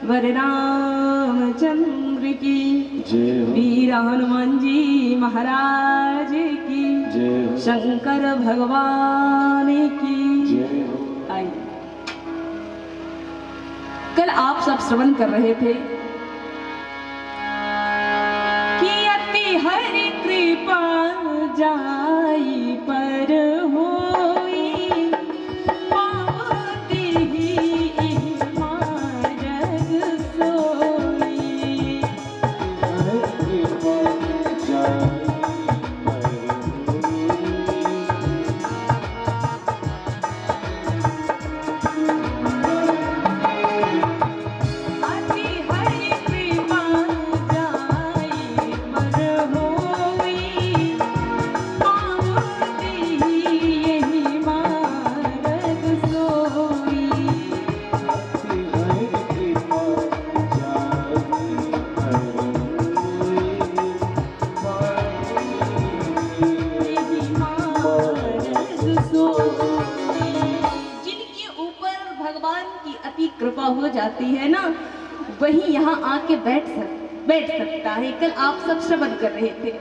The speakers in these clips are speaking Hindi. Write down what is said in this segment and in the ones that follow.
वर रामचंद्र की वीर हनुमान जी महाराज की शंकर भगवान की। आई कल आप सब श्रवण कर रहे थे कि अति हरि कृपा जाई पर होई पावती मार्ग सोई। कृपा हो जाती है ना, वही यहाँ आके बैठ सकता है। कल आप सब श्रवण कर रहे थे,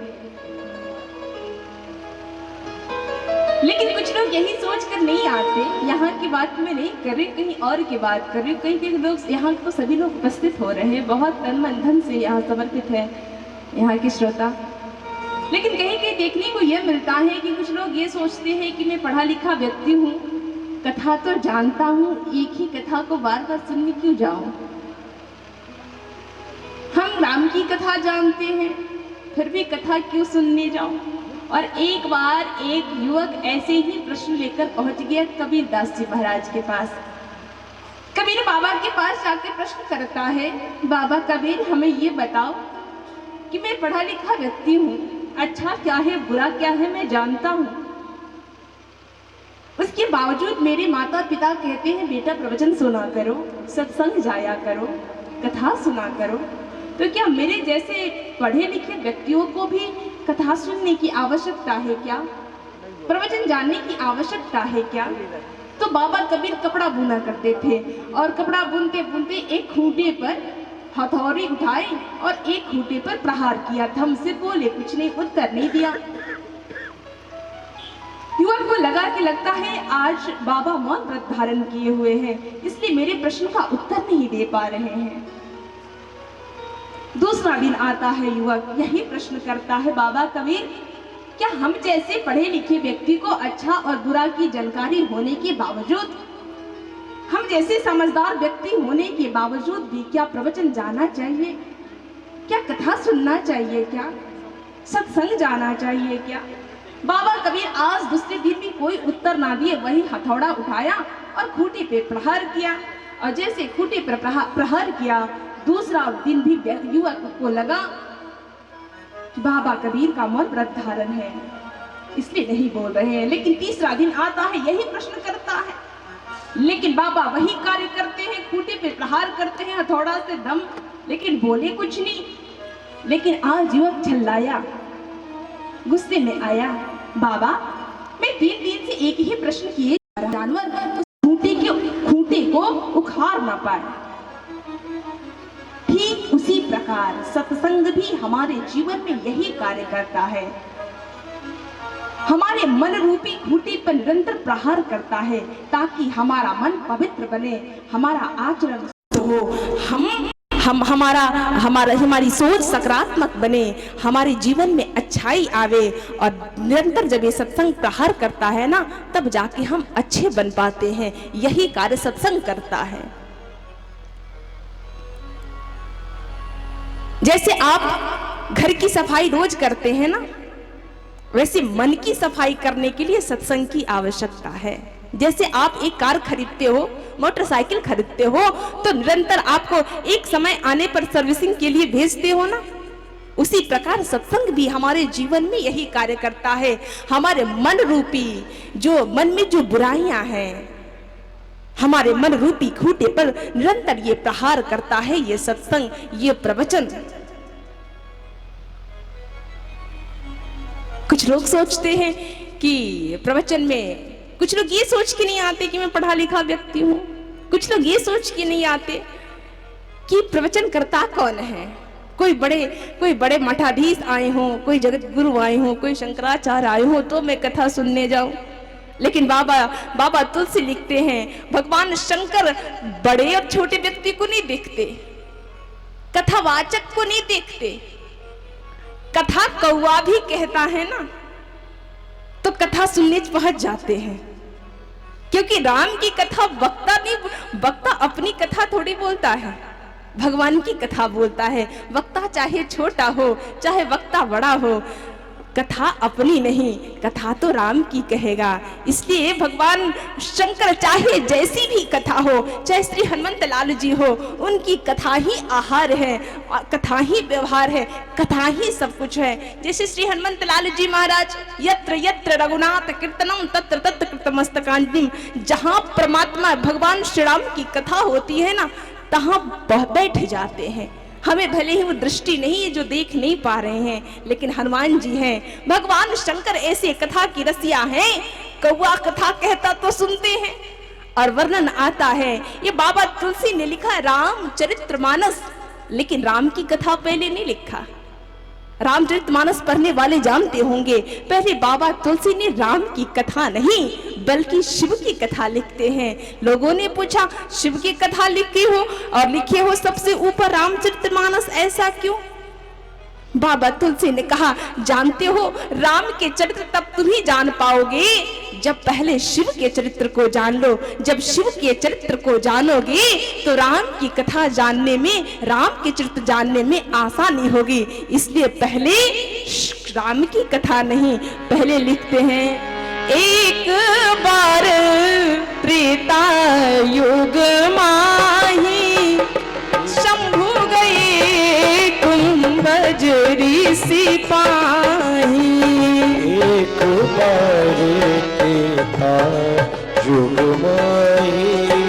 लेकिन कुछ लोग यही सोचकर नहीं आते, यहाँ की बात में नहीं कर रहे, कहीं और की बात कर रहे। कहीं लोग यहाँ तो सभी लोग उपस्थित हो रहे हैं, बहुत तन मन धन से यहाँ समर्पित है यहाँ के श्रोता। लेकिन कहीं कहीं देखने को यह मिलता है कि कुछ लोग ये सोचते हैं कि मैं पढ़ा लिखा व्यक्ति हूँ, कथा तो जानता हूँ, एक ही कथा को बार बार सुनने क्यों जाऊं। हम राम की कथा जानते हैं, फिर भी कथा क्यों सुनने जाऊं। और एक बार एक युवक ऐसे ही प्रश्न लेकर पहुंच गया कबीर दास जी महाराज के पास। कबीर बाबा के पास जाकर प्रश्न करता है, बाबा कबीर हमें ये बताओ कि मैं पढ़ा लिखा व्यक्ति हूँ, अच्छा क्या है बुरा क्या है मैं जानता हूँ, उसके बावजूद मेरे माता पिता कहते हैं बेटा प्रवचन सुना करो, सत्संग जाया करो, कथा सुना करो। तो क्या मेरे जैसे पढ़े लिखे व्यक्तियों को भी कथा सुनने की आवश्यकता है क्या? प्रवचन जानने की आवश्यकता है क्या? तो बाबा कबीर कपड़ा बुना करते थे और कपड़ा बुनते बुनते एक खूंटे पर हथौड़ी उठाए और एक खूंटे पर प्रहार किया। थम से बोले, कुछ नहीं, उत्तर नहीं दिया। युवक को लगा कि लगता है आज बाबा मौन व्रत धारण किए हुए हैं, इसलिए मेरे प्रश्न का उत्तर नहीं दे पा रहे हैं। दूसरा दिन आता है, युवक यही प्रश्न करता है, बाबा कबीर क्या हम जैसे पढ़े लिखे व्यक्ति को अच्छा और बुरा की जानकारी होने के बावजूद, हम जैसे समझदार व्यक्ति होने के बावजूद भी क्या प्रवचन जाना चाहिए? क्या कथा सुनना चाहिए? क्या सत्संग जाना चाहिए? क्या? बाबा कबीर आज दूसरे दिन भी कोई उत्तर ना दिए, वही हथौड़ा उठाया और खूंटे पे प्रहार किया। और जैसे खूंटे पर प्रहार किया, दूसरा दिन भी युवक को लगा कि बाबा कबीर का मौन व्रत धारण है, इसलिए नहीं बोल रहे हैं। लेकिन तीसरा दिन आता है, यही प्रश्न करता है, लेकिन बाबा वही कार्य करते हैं, खूंटे पे प्रहार करते हैं हथौड़ा से दम, लेकिन बोले कुछ नहीं। लेकिन आज युवक झल्लाया, गुस्से में आया, बाबा मैं 3 दिन से एक ही प्रश्न किए, जानवर उस खूंटे को उखाड़ ना पाए। ठीक उसी प्रकार सत्संग भी हमारे जीवन में यही कार्य करता है, हमारे मन रूपी खूंटे पर निरंतर प्रहार करता है, ताकि हमारा मन पवित्र बने, हमारा आचरण हो, हमारी सोच सकारात्मक बने, हमारे जीवन में अच्छाई आवे। और निरंतर जब ये सत्संग प्रहार करता है ना, तब जाके हम अच्छे बन पाते हैं। यही कार्य सत्संग करता है। जैसे आप घर की सफाई रोज करते हैं ना, वैसे मन की सफाई करने के लिए सत्संग की आवश्यकता है। जैसे आप एक कार खरीदते हो, मोटरसाइकिल खरीदते हो, तो निरंतर आपको एक समय आने पर सर्विसिंग के लिए भेजते हो ना, उसी प्रकार सत्संग भी हमारे जीवन में यही कार्य करता है। हमारे मन रूपी जो मन में जो बुराइयां हैं, हमारे मन रूपी खूंटे पर निरंतर ये प्रहार करता है, ये सत्संग, ये प्रवचन। कुछ लोग सोचते हैं कि प्रवचन में, कुछ लोग ये सोच के नहीं आते कि मैं पढ़ा लिखा व्यक्ति हूं, कुछ लोग ये सोच के नहीं आते कि प्रवचन करता कौन है। कोई बड़े मठाधीश आए हों, कोई जगत गुरु आए हों, कोई शंकराचार्य आए हों तो मैं कथा सुनने जाऊं। लेकिन बाबा तुलसी लिखते हैं, भगवान शंकर बड़े और छोटे व्यक्ति को नहीं देखते, कथावाचक को नहीं देखते। कथा कौवा भी कहता है ना, तो कथा सुनने पहुंच जाते हैं। क्योंकि राम की कथा वक्ता अपनी कथा थोड़ी बोलता है, भगवान की कथा बोलता है। वक्ता चाहे छोटा हो, चाहे वक्ता बड़ा हो, कथा अपनी नहीं, कथा तो राम की कहेगा। इसलिए भगवान शंकर चाहे जैसी भी कथा हो, चाहे श्री हनुमंत लाल जी हो, उनकी कथा ही आहार है, कथा ही व्यवहार है, कथा ही सब कुछ है। जैसे श्री हनुमंत लाल जी महाराज, यत्र यत्र रघुनाथ कीर्तनम तत्र तत्र कृतमस्तकांजलिम, जहाँ परमात्मा भगवान श्री राम की कथा होती है ना, तहाँ बैठ जाते हैं। हमें भले ही वो दृष्टि नहीं है जो देख नहीं पा रहे हैं, लेकिन हनुमान जी हैं, भगवान शंकर ऐसे कथा की रसिया हैं, कौवा कथा कहता तो सुनते हैं। और वर्णन आता है, ये बाबा तुलसी ने लिखा है रामचरितमानस, लेकिन राम की कथा पहले नहीं लिखा। रामचरितमानस पढ़ने वाले जानते होंगे, पहले बाबा तुलसी ने राम की कथा नहीं बल्कि शिव की कथा लिखते हैं। लोगों ने पूछा, शिव की कथा लिखी हो और लिखे हो सबसे ऊपर रामचरितमानस, ऐसा क्यों? बाबा तुलसी ने कहा, जानते हो राम के चरित्र तब तुम ही जान पाओगे जब पहले शिव के चरित्र को जान लो। जब शिव के चरित्र को जानोगे तो राम की कथा जानने में, राम के चरित्र जानने में आसानी होगी। इसलिए पहले राम की कथा नहीं, पहले लिखते हैं, एक बार त्रेता युग माही शंभु गए कुंभज ऋषि पाही। एक बार त्रेता युग माही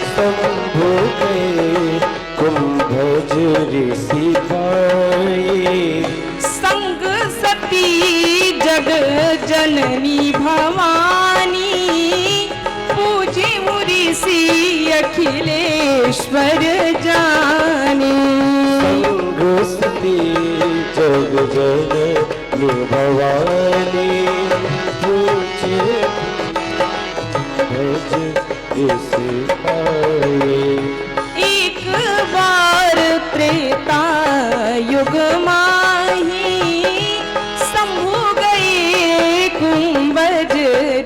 शंभु गए कुंभ ऋषि भाई। संग सती जग जननी भवानी पूजे ऋषि अखिलेश्वर जानी। संग सती जग जननी भवानी पूजे ऋषि भाई। एक बार त्रेता युग माही शंभु गए कुंभज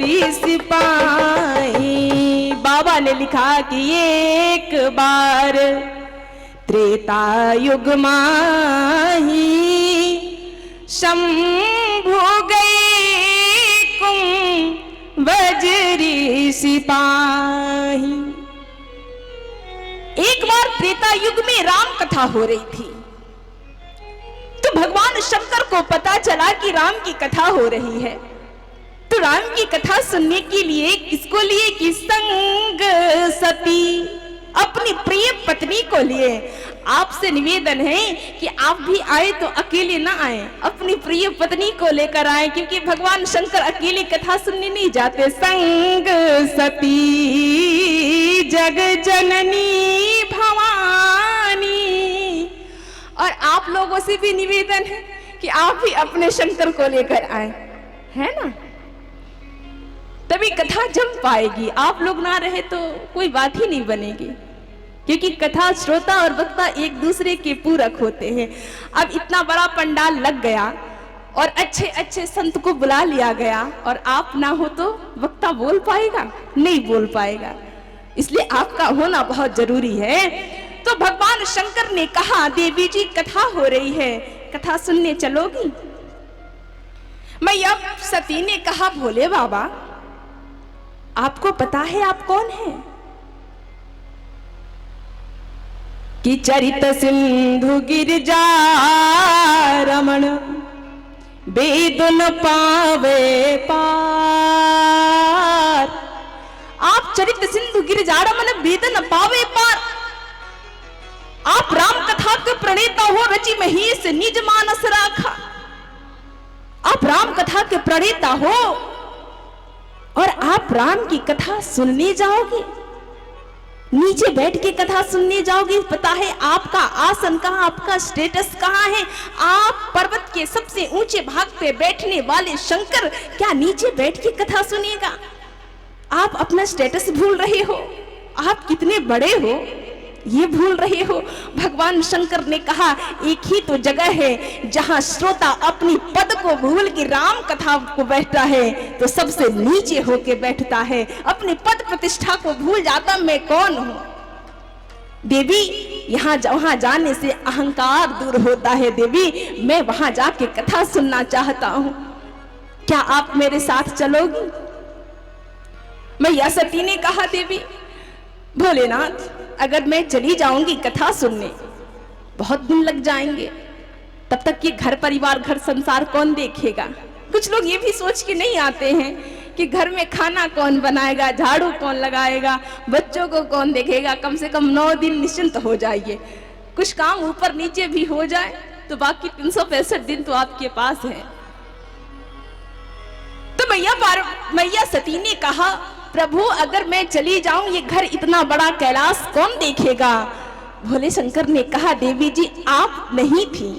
ऋषि पाई। बाबा ने लिखा कि एक बार त्रेता युग माही शंभु गए कुंभज ऋषि पाई। एक बार त्रेता युग में राम कथा हो रही थी, तो भगवान शंकर को पता चला कि राम की कथा हो रही है। तो राम की कथा सुनने के लिए किसको लिए कि संग सती अपनी प्रिय पत्नी को लिए। आपसे निवेदन है कि आप भी आए तो अकेले ना आए, अपनी प्रिय पत्नी को लेकर आए, क्योंकि भगवान शंकर अकेले कथा सुनने नहीं जाते। संग सती जग जननी भवानी। और आप लोगों से भी निवेदन है कि आप भी अपने शंकर को लेकर आए, है ना, तभी कथा जम पाएगी। आप लोग ना रहे तो कोई बात ही नहीं बनेगी, क्योंकि कथा श्रोता और वक्ता एक दूसरे के पूरक होते हैं। अब इतना बड़ा पंडाल लग गया और अच्छे अच्छे संत को बुला लिया गया, और आप ना हो तो वक्ता बोल पाएगा? नहीं बोल पाएगा। इसलिए आपका होना बहुत जरूरी है। तो भगवान शंकर ने कहा, देवी जी कथा हो रही है, कथा सुनने चलोगी? मैया सती ने कहा, भोले बाबा आपको पता है आप कौन हैं? कि चरित सिंधु गिरिजा रमण वेद न पावे पार। आप चरित सिंधु गिरिजा रमण वेद न पावे पार। आप राम कथा के प्रणेता हो, रचि महेश निज मानस राखा। आप राम कथा के प्रणेता हो और आप राम की कथा सुनने जाओगे, नीचे बैठ के कथा सुनने जाओगे। पता है आपका आसन कहाँ, आपका स्टेटस कहाँ है? आप पर्वत के सबसे ऊंचे भाग पे बैठने वाले शंकर क्या नीचे बैठ के कथा सुनेगा? आप अपना स्टेटस भूल रहे हो, आप कितने बड़े हो ये भूल रहे हो। भगवान शंकर ने कहा, एक ही तो जगह है जहां श्रोता अपनी पद को भूल के राम कथा को बैठता है तो सबसे नीचे होके बैठता है, अपनी पद प्रतिष्ठा को भूल जाता मैं कौन हूं। देवी यहाँ वहां जाने से अहंकार दूर होता है। देवी मैं वहां जाके कथा सुनना चाहता हूं, क्या आप मेरे साथ चलोगी? मैया सती ने कहा, देवी भोलेनाथ अगर मैं चली जाऊंगी कथा सुनने बहुत दिन लग जाएंगे, तब तक ये घर परिवार घर संसार कौन देखेगा? कुछ लोग ये भी सोच के नहीं आते हैं कि घर में खाना कौन बनाएगा, झाड़ू कौन लगाएगा, बच्चों को कौन देखेगा। कम से कम 9 दिन निश्चिंत हो जाइए, कुछ काम ऊपर नीचे भी हो जाए तो बाकी 365 दिन तो आपके पास है। तो मैया सती ने कहा, प्रभु अगर मैं चली जाऊं ये घर इतना बड़ा कैलाश कौन देखेगा? भोले शंकर ने कहा, देवी जी आप नहीं थी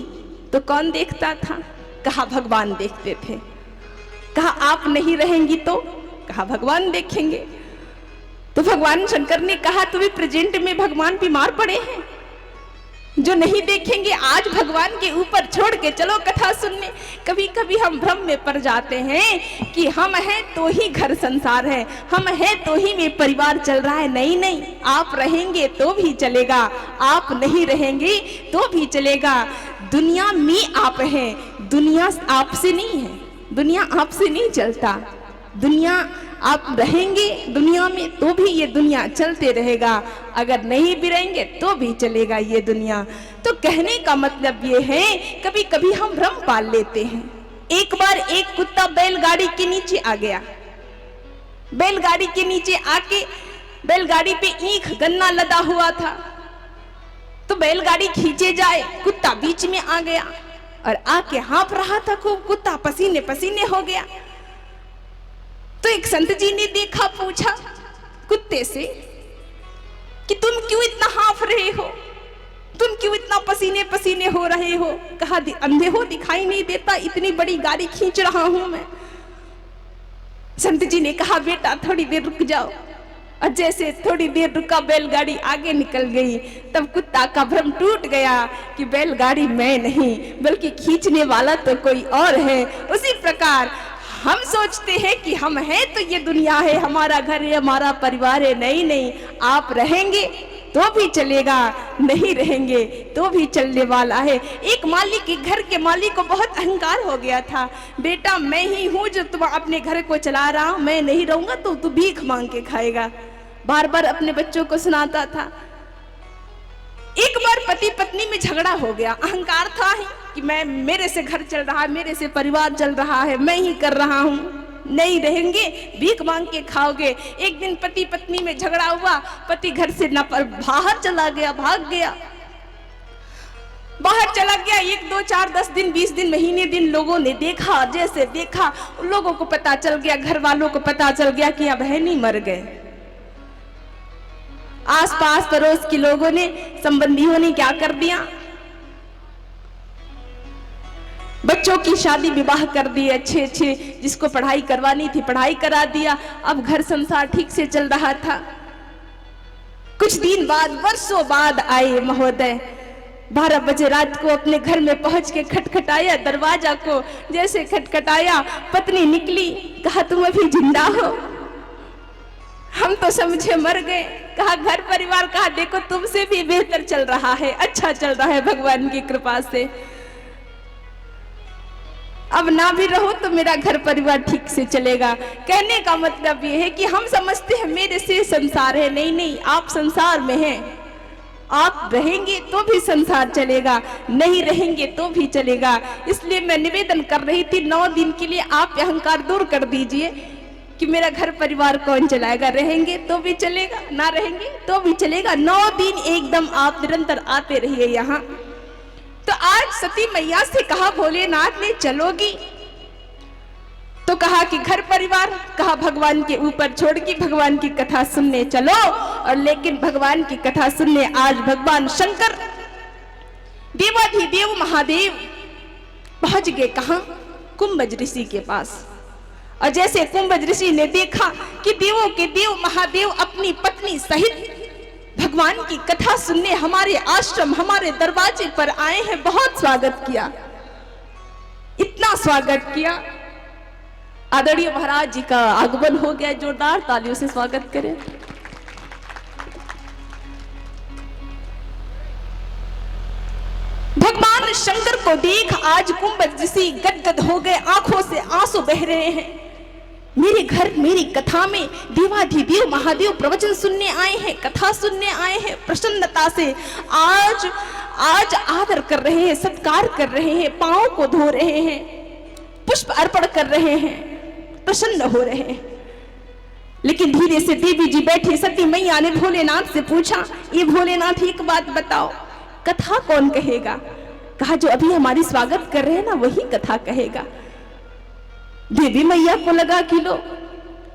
तो कौन देखता था? कहा भगवान देखते थे। कहा आप नहीं रहेंगी तो? कहा भगवान देखेंगे। तो भगवान शंकर ने कहा, तुम्हें प्रेजेंट में भगवान बीमार पड़े हैं जो नहीं देखेंगे? आज भगवान के ऊपर छोड़ के चलो कथा सुनने। कभी कभी हम भ्रम में पड़ जाते हैं कि हम हैं तो ही घर संसार है, हम हैं तो ही में परिवार चल रहा है। नहीं नहीं, आप रहेंगे तो भी चलेगा, आप नहीं रहेंगे तो भी चलेगा। दुनिया में आप हैं, दुनिया आपसे नहीं है, दुनिया आपसे नहीं चलता। दुनिया आप रहेंगे दुनिया में तो भी ये दुनिया चलते रहेगा, अगर नहीं भी रहेंगे तो भी चलेगा ये दुनिया। तो कहने का मतलब ये है, कभी कभी हम भ्रम पाल लेते हैं। एक बार एक कुत्ता बैलगाड़ी के नीचे आ गया, बैलगाड़ी के नीचे आके, बैलगाड़ी पे ईख गन्ना लदा हुआ था, तो बैलगाड़ी खींचे जाए, कुत्ता बीच में आ गया और आके हाँफ रहा था खूब, कुत्ता पसीने पसीने हो गया। तो एक संत जी ने देखा, पूछा कुत्ते से कि तुम क्यों इतना हाँफ रहे हो, तुम क्यों इतना पसीने पसीने हो रहे हो? कहा अंधे हो, दिखाई नहीं देता, इतनी बड़ी गाड़ी खींच रहा हूं मैं। संत जी ने कहा बेटा थोड़ी देर रुक जाओ। और जैसे थोड़ी देर रुका, बैलगाड़ी आगे निकल गई, तब कुत्ता का भ्रम टूट गया कि बैलगाड़ी मैं नहीं बल्कि खींचने वाला तो कोई और है। उसी प्रकार हम सोचते हैं कि हम हैं तो ये दुनिया है, हमारा घर है, हमारा परिवार है। नहीं नहीं, आप रहेंगे तो भी चलेगा, नहीं रहेंगे तो भी चलने वाला है। एक मालिक के घर के मालिक को बहुत अहंकार हो गया था, बेटा मैं ही हूं जो तुम अपने घर को चला रहा हूं, मैं नहीं रहूंगा तो तू भीख मांग के खाएगा। बार बार अपने बच्चों को सुनाता था। एक बार पति पत्नी में झगड़ा हो गया, अहंकार था ही कि मैं, मेरे से घर चल रहा है, मेरे से परिवार चल रहा है, मैं ही कर रहा हूं, नहीं रहेंगे, भीख मांग के खाओगे। एक दिन पति पत्नी में झगड़ा हुआ, पति घर से बाहर चला गया, भाग गया, बाहर चला गया। 1 2 4 10 दिन 20 दिन महीने दिन लोगों ने देखा, जैसे देखा उन लोगों को पता चल गया, घर वालों को पता चल गया कि अब है नहीं, मर गए। आसपास पड़ोस के लोगों ने, संबंधियों ने क्या कर दिया, बच्चों की शादी विवाह कर दिए, अच्छे अच्छे जिसको पढ़ाई करवानी थी पढ़ाई करा दिया। अब घर संसार ठीक से चल रहा था। कुछ दिन बाद, वर्षों बाद आए महोदय, 12 बजे रात को अपने घर में पहुंच के खटखटाया दरवाजा को। जैसे खटखटाया, पत्नी निकली, कहा तुम अभी जिंदा हो? हम तो समझे मर गए। कहा घर परिवार, कहा देखो तुमसे भी बेहतर चल रहा है, अच्छा चल रहा है भगवान की कृपा से। अब ना भी रहो तो मेरा घर परिवार ठीक से चलेगा। कहने का मतलब ये है कि हम समझते हैं मेरे से संसार है, नहीं नहीं, आप संसार में हैं। आप रहेंगे तो भी संसार चलेगा, नहीं रहेंगे तो भी चलेगा। इसलिए मैं निवेदन कर रही थी, 9 दिन के लिए आप अहंकार दूर कर दीजिए कि मेरा घर परिवार कौन चलाएगा, रहेंगे तो भी चलेगा, ना रहेंगे तो भी चलेगा। 9 दिन एकदम आप निरंतर आते रहिए यहाँ। तो आज सती मैया से कहा भोलेनाथ ने चलोगी? तो कहा कि घर परिवार, कहा भगवान के ऊपर छोड़ के भगवान की कथा सुनने चलो। और लेकिन भगवान की कथा सुनने आज भगवान शंकर देवाधिदेव महादेव पहुंच गए। कहां? कुंभज ऋषि के पास। और जैसे कुंभज ऋषि ने देखा कि देवों के देव महादेव अपनी पत्नी सहित भगवान की कथा सुनने हमारे आश्रम, हमारे दरवाजे पर आए हैं, बहुत स्वागत किया, इतना स्वागत किया। आदरणीय महाराज जी का आगमन हो गया, जोरदार तालियों से स्वागत करें। भगवान शंकर को देख आज कुंभज ऋषि गदगद हो गए, आंखों से आंसू बह रहे हैं। मेरे घर मेरी कथा में देवाधिदेव महादेव प्रवचन सुनने आए हैं, कथा सुनने आए हैं, प्रसन्नता से आज आदर कर रहे हैं, सत्कार कर रहे हैं, पांव को धो रहे हैं, पुष्प अर्पण कर रहे हैं, प्रसन्न हो रहे हैं। लेकिन धीरे से देवी जी बैठी, सती मैया ने भोलेनाथ से पूछा, ये भोलेनाथ एक बात बताओ, कथा कौन कहेगा? कहा जो अभी हमारी स्वागत कर रहे हैं ना, वही कथा कहेगा। देवी मैया को लगा कि लो,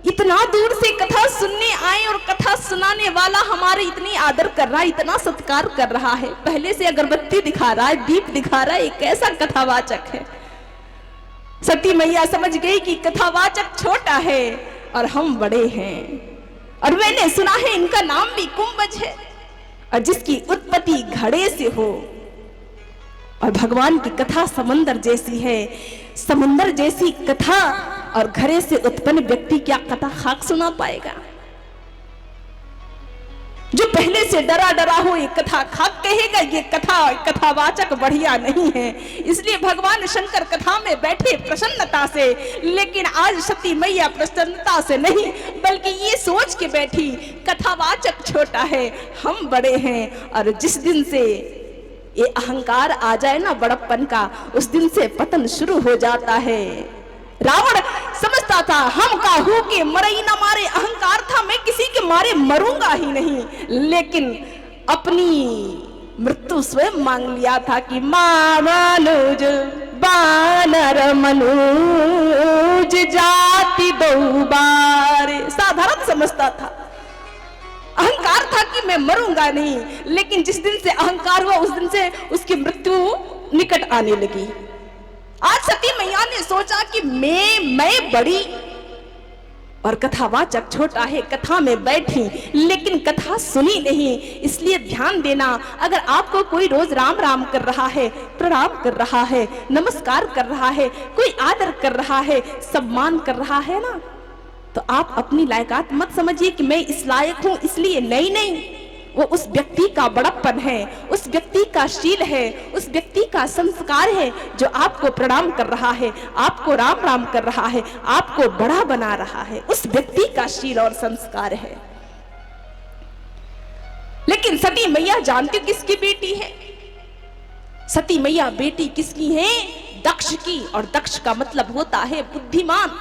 इतना दूर से कथा सुनने आए और कथा सुनाने वाला हमारे इतनी आदर कर रहा है, इतना सत्कार कर रहा है, पहले से अगरबत्ती दिखा रहा है, दीप दिखा रहा है, एक कैसा कथावाचक है। सती मैया समझ गई कि कथावाचक छोटा है और हम बड़े हैं, और मैंने सुना है इनका नाम भी कुंभज है, और जिसकी उत्पत्ति घड़े से हो। और भगवान की कथा समंदर जैसी है, समंदर जैसी कथा, और घड़े से उत्पन्न व्यक्ति क्या कथा खाक सुना पाएगा? जो पहले से डरा डरा हो ये कथा खाक कहेगा, ये कथावाचक बढ़िया नहीं है। इसलिए भगवान शंकर कथा में बैठे प्रसन्नता से, लेकिन आज सती मैया प्रसन्नता से नहीं बल्कि ये सोच के बैठी, कथावाचक छोटा है, हम बड़े हैं। और जिस दिन से ये अहंकार आ जाए ना बड़प्पन का, उस दिन से पतन शुरू हो जाता है। रावण समझता समझता था हम काहू के मरई न मारे, अहंकार था मैं किसी के मारे मरूंगा ही नहीं, लेकिन अपनी मृत्यु स्वयं मांग लिया था कि मां मनुज बानर मनुज जाति दो बार। साधारण समझता था, अहंकार था कि मैं मरूंगा नहीं, लेकिन जिस दिन से अहंकार हुआ उस दिन से उसकी मृत्यु निकट आने लगी। आज सती मैया ने सोचा कि मैं बड़ी और कथावाचक छोटा है, कथा में बैठी लेकिन कथा सुनी नहीं। इसलिए ध्यान देना, अगर आपको कोई रोज राम राम कर रहा है, प्रणाम कर रहा है, नमस्कार कर रहा है, कोई आदर कर रहा है, सम्मान कर रहा है ना, तो आप अपनी लायकात मत समझिए कि मैं इस लायक हूं इसलिए। नहीं, वो उस व्यक्ति का बड़प्पन है, उस व्यक्ति का शील है, उस व्यक्ति का संस्कार है जो आपको प्रणाम कर रहा है, आपको राम राम कर रहा है, आपको बड़ा बना रहा है, उस व्यक्ति का शील और संस्कार है। लेकिन सती मैया जानती किसकी बेटी है? सती मैया बेटी किसकी है? दक्ष की। और दक्ष का मतलब होता है बुद्धिमान,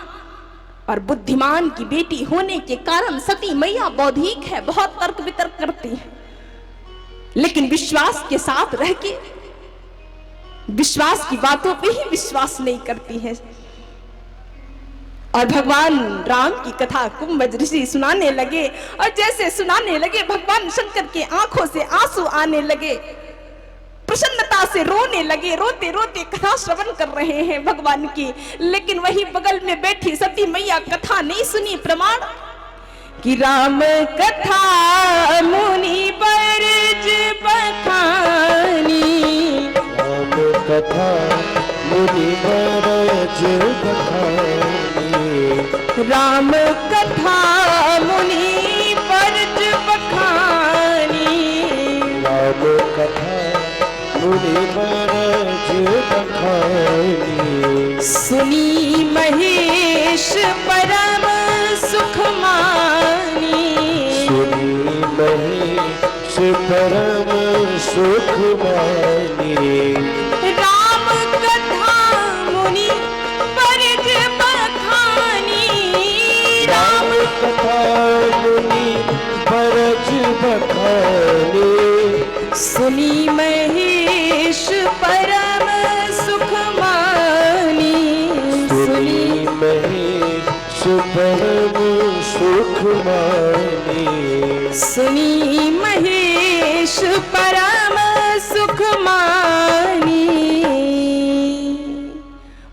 और बुद्धिमान की बेटी होने के कारण सती मैया बौद्धिक है, बहुत तर्क वितर्क करती है, लेकिन विश्वास के साथ रह के विश्वास की बातों पे ही विश्वास नहीं करती है। और भगवान राम की कथा कुंभज ऋषि सुनाने लगे, और जैसे सुनाने लगे भगवान शंकर के आंखों से आंसू आने लगे, प्रसन्नता से रोने लगे, रोते रोते कथा श्रवण कर रहे हैं भगवान की। लेकिन वही बगल में बैठी सती मैया कथा नहीं सुनी। प्रमाण कि राम कथा मुनि बरज बखानी, राम कथा मुनि बरज बखानी, राम कथा मुनि बरज बखानी, राम कथा मुनि बरज बखानी, सुनी महेश परम सुख मानी, सुनी महेश परम सुख मानी, राम कथा मुनि बरज बखानी, राम कथा मुनि बरज बखानी, सुनी महेश परम सुख मानी, सुनी महेश परम सुख मानी, सुनी महेश परम सुख मानी।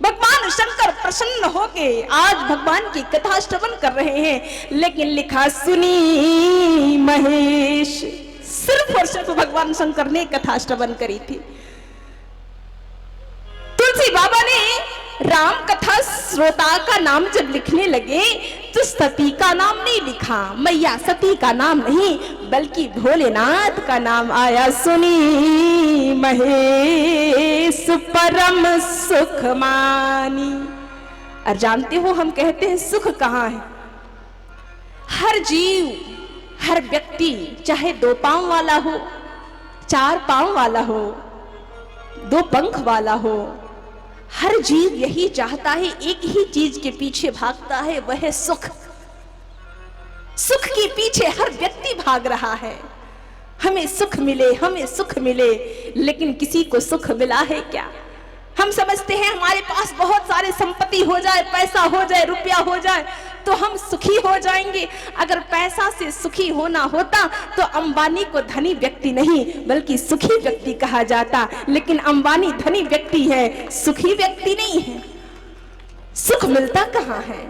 भगवान शंकर प्रसन्न होके आज भगवान की कथा श्रवण कर रहे हैं, लेकिन लिखा सुनी महेश, सिर्फ और सिर्फ भगवान शंकर ने कथा श्रवण करी थी। तुलसी बाबा ने राम कथा श्रोता का नाम जब लिखने लगे तो सती का नाम नहीं लिखा, मैया सती का नाम नहीं, बल्कि भोलेनाथ का नाम आया। सुनी महेश परम सुख मानी। और जानते हो हम कहते हैं सुख कहाँ है? हर जीव, हर व्यक्ति, चाहे 2 पांव वाला हो, 4 पांव वाला हो, 2 पंख वाला हो, हर जीव यही चाहता है, एक ही चीज के पीछे भागता है, वह है सुख। सुख के पीछे हर व्यक्ति भाग रहा है, हमें सुख मिले, हमें सुख मिले, लेकिन किसी को सुख मिला है क्या? हम समझते हैं हमारे पास बहुत सारे संपत्ति हो जाए, पैसा हो जाए, रुपया हो जाए तो हम सुखी हो जाएंगे। अगर पैसा से सुखी होना होता तो अंबानी को धनी व्यक्ति नहीं बल्कि सुखी व्यक्ति कहा जाता, लेकिन अंबानी धनी व्यक्ति है, सुखी व्यक्ति नहीं है। सुख मिलता कहाँ है?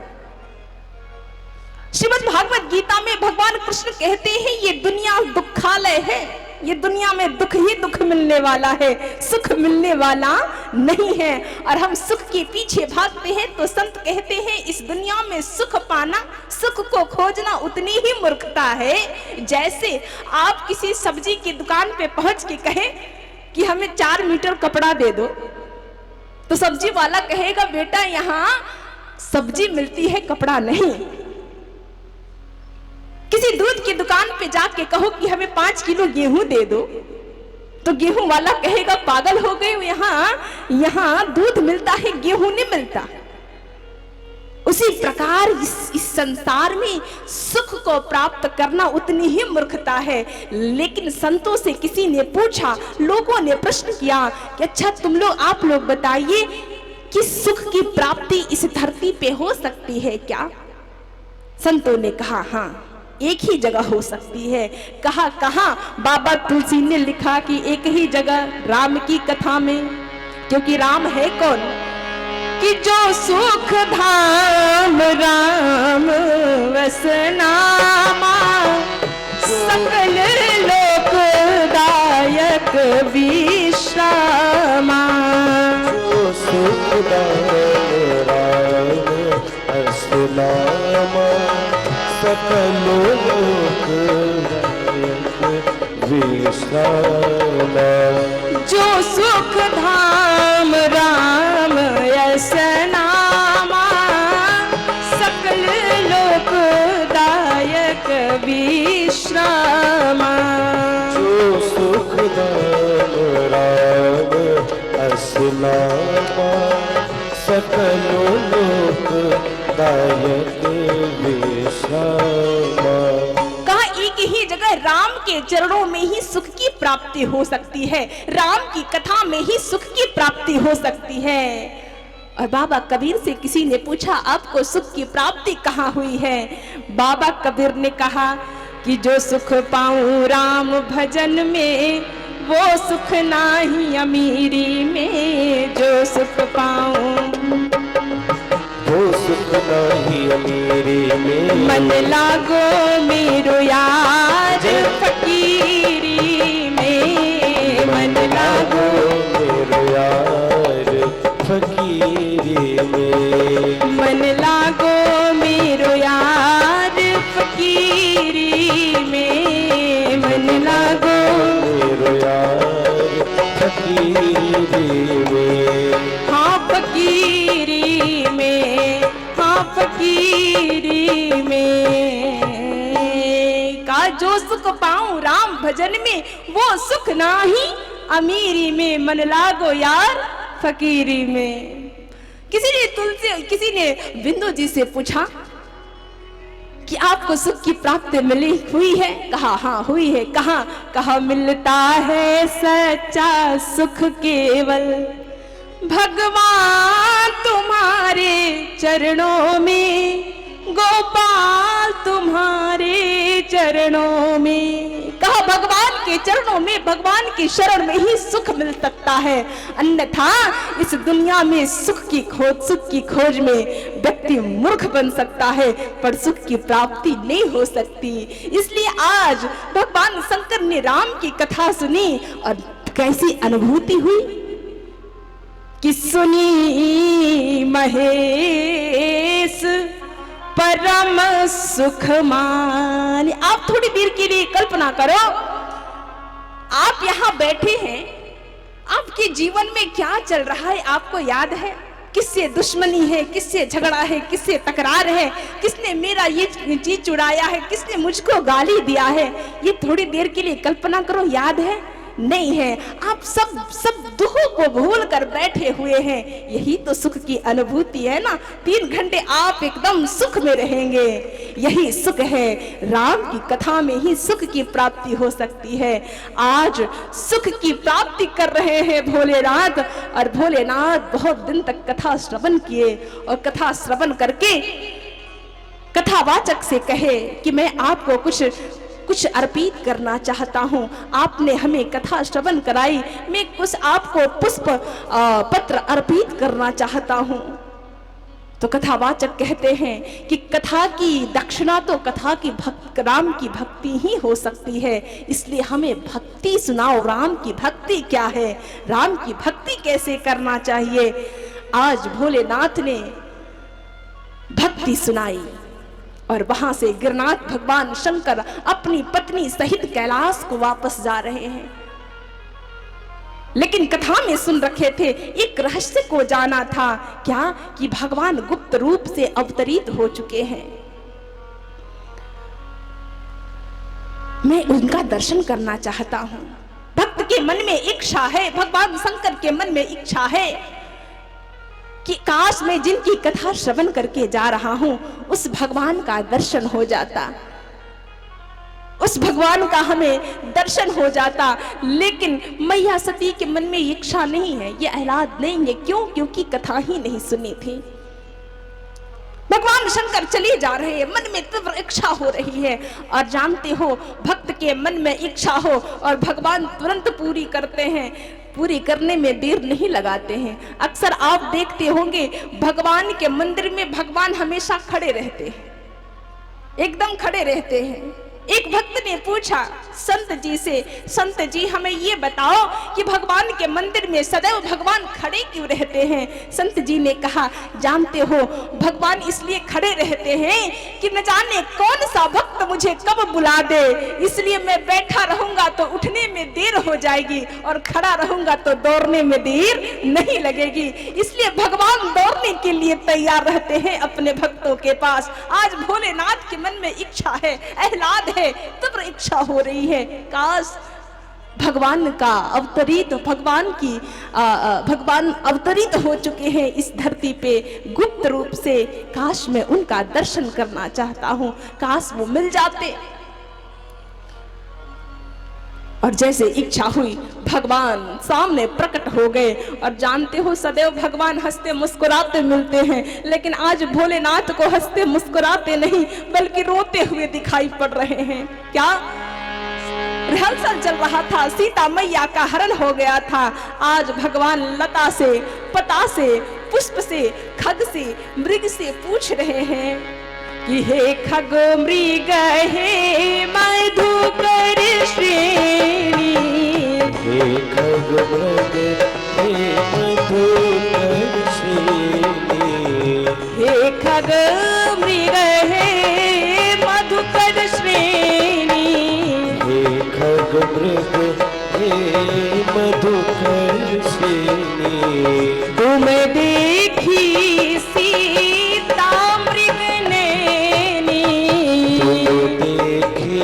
श्रीमद् भागवत गीता में भगवान कृष्ण कहते हैं ये दुनिया दुखालय है, ये दुनिया में दुख ही दुख मिलने वाला है, सुख मिलने वाला नहीं है। और हम सुख के पीछे भागते हैं तो संत कहते हैं इस दुनिया में सुख पाना, सुख को खोजना उतनी ही मूर्खता है जैसे आप किसी सब्जी की दुकान पे पहुंच के कहें कि हमें 4 मीटर कपड़ा दे दो, तो सब्जी वाला कहेगा बेटा यहाँ सब्जी मिलती है, कपड़ा नहीं। किसी दूध की दुकान पे जाके कहो कि हमें 5 किलो गेहूं दे दो, तो गेहूं वाला कहेगा पागल हो गए, यहाँ दूध मिलता है, गेहूं नहीं मिलता। उसी प्रकार इस संसार में सुख को प्राप्त करना उतनी ही मूर्खता है। लेकिन संतों से किसी ने पूछा, लोगों ने प्रश्न किया कि अच्छा आप लोग बताइए कि सुख की प्राप्ति इस धरती पे हो सकती है क्या? संतों ने कहा हाँ, एक ही जगह हो सकती है। कहा कहाँ? बाबा तुलसी ने लिखा कि एक ही जगह, राम की कथा में। क्योंकि राम है कौन? कि जो सुख धाम राम वसनामा, सकल लोकदायक विश्रामा। जो सुख धाम राम वसनामा, सकल लोकदायक विश्रामा। जो सुख धाम राम यसनामा, सकल लोकदायक विश्रामा। जो सुख धाम राम असनामा, सकल लोकदायक विश्रामा। कहा एक ही जगह राम के चरणों में ही सुख की प्राप्ति हो सकती है, राम की कथा में ही सुख की प्राप्ति हो सकती है। और बाबा कबीर से किसी ने पूछा, आपको सुख की प्राप्ति कहाँ हुई है? बाबा कबीर ने कहा कि जो सुख पाऊं राम भजन में, वो सुख नाही अमीरी में। जो सुख पाऊं वो सुख नाही अमीरी में, मन लागो मेरो यार फकीरी में। मन लागो मेरो यार फकीरी में। मन लागो मेरो यार फकीरी में। मन लागो मेरो यार फकीरी में। हाँ फकीरी में, हाँ फकीरी में। का जो सुख पाऊं राम भजन में, वो सुख नाही अमीरी में। मन लागो यार फकीरी में। किसी ने बिंदु जी से पूछा कि आपको सुख की प्राप्ति हुई है? कहा हाँ हुई है। कहा मिलता है सच्चा सुख केवल भगवान तुम्हारे चरणों में, गोपाल तुम्हारे चरणों में। कहा भगवान के चरणों में, भगवान की शरण में ही सुख मिल सकता है। अन्यथा इस दुनिया में सुख की खोज में व्यक्ति मूर्ख बन सकता है, पर सुख की प्राप्ति नहीं हो सकती। इसलिए आज भगवान शंकर ने राम की कथा सुनी और कैसी अनुभूति हुई कि सुनी महेश परम सुख मान। आप थोड़ी देर के लिए कल्पना करो, आप यहाँ बैठे हैं, आपके जीवन में क्या चल रहा है आपको याद है? किससे दुश्मनी है, किससे झगड़ा है, किससे तकरार है, किसने मेरा ये चीज चुराया है, किसने मुझको गाली दिया है? ये थोड़ी देर के लिए कल्पना करो, याद है? नहीं है। आप सब दुखों को भूल कर बैठे हुए हैं। यही तो सुख की अनुभूति है ना। 3 घंटे आप एकदम सुख में रहेंगे, यही सुख है। राम की कथा में ही सुख की प्राप्ति हो सकती है। आज सुख की प्राप्ति कर रहे हैं भोलेनाथ, और भोलेनाथ बहुत दिन तक कथा श्रवण किए, और कथा श्रवण करके कथावाचक से कहे कि मैं आपको कुछ अर्पित करना चाहता हूँ। आपने हमें कथा श्रवण कराई, मैं कुछ आपको पुष्प पत्र अर्पित करना चाहता हूँ। तो कथावाचक कहते हैं कि कथा की दक्षिणा तो कथा की राम की भक्ति ही हो सकती है, इसलिए हमें भक्ति सुनाओ। राम की भक्ति क्या है, राम की भक्ति कैसे करना चाहिए? आज भोलेनाथ ने भक्ति सुनाई, और वहां से गिरनाथ भगवान शंकर अपनी पत्नी सहित कैलाश को वापस जा रहे हैं। लेकिन कथा में सुन रखे थे, एक रहस्य को जाना था, क्या कि भगवान गुप्त रूप से अवतरित हो चुके हैं। मैं उनका दर्शन करना चाहता हूं। भक्त के मन में इच्छा है, भगवान शंकर के मन में इच्छा है कि काश मैं जिनकी कथा श्रवण करके जा रहा हूं उस भगवान का दर्शन हो जाता, उस भगवान का हमें दर्शन हो जाता। लेकिन मैया सती के मन में इच्छा नहीं है, ये आह्लाद नहीं है। क्यों? क्योंकि कथा ही नहीं सुनी थी। भगवान शंकर चले जा रहे हैं, मन में तीव्र इच्छा हो रही है। और जानते हो, भक्त के मन में इच्छा हो और भगवान तुरंत पूरी करते हैं, पूरी करने में देर नहीं लगाते हैं। अक्सर आप देखते होंगे भगवान के मंदिर में भगवान हमेशा खड़े रहते हैं, एकदम खड़े रहते हैं। एक भक्त ने पूछा संत जी से, संत जी हमें ये बताओ कि भगवान के मंदिर में सदैव भगवान खड़े क्यों रहते हैं? संत जी ने कहा, जानते हो भगवान इसलिए खड़े रहते हैं कि न जाने कौन सा भक्त मुझे कब बुला दे, इसलिए मैं बैठा रहूंगा तो उठने में देर हो जाएगी और खड़ा रहूंगा तो दौड़ने में देर नहीं लगेगी। इसलिए भगवान दौड़ने के लिए तैयार रहते हैं अपने भक्तों के पास। आज भोलेनाथ के मन में इच्छा है, आह्लाद है, तीव्र इच्छा हो रही है, काश भगवान का अवतरित, भगवान अवतरित हो चुके हैं इस धरती पे गुप्त रूप से। काश मैं उनका दर्शन करना चाहता हूं, काश वो मिल जाते। और जैसे इच्छा हुई भगवान सामने प्रकट हो गए। और जानते हो सदैव भगवान हंसते मुस्कुराते मिलते हैं, लेकिन आज भोलेनाथ को हंसते मुस्कुराते नहीं बल्कि रोते हुए दिखाई पड़ रहे हैं। क्या रिहर्सल चल रहा था, सीता मैया का हरण हो गया था। आज भगवान लता से, पता से, पुष्प से, खग से, मृग से पूछ रहे हैं कि हे खग मृग हे मधुकर श्रेणी, हे खग मृग हे मधुकर श्रेणी, हे खग मृग हे मधुकर श्रेणी, हे खग मृग हे मधुकर श्रेणी, तुम देखी सीता मृग नैनी, तुम देखी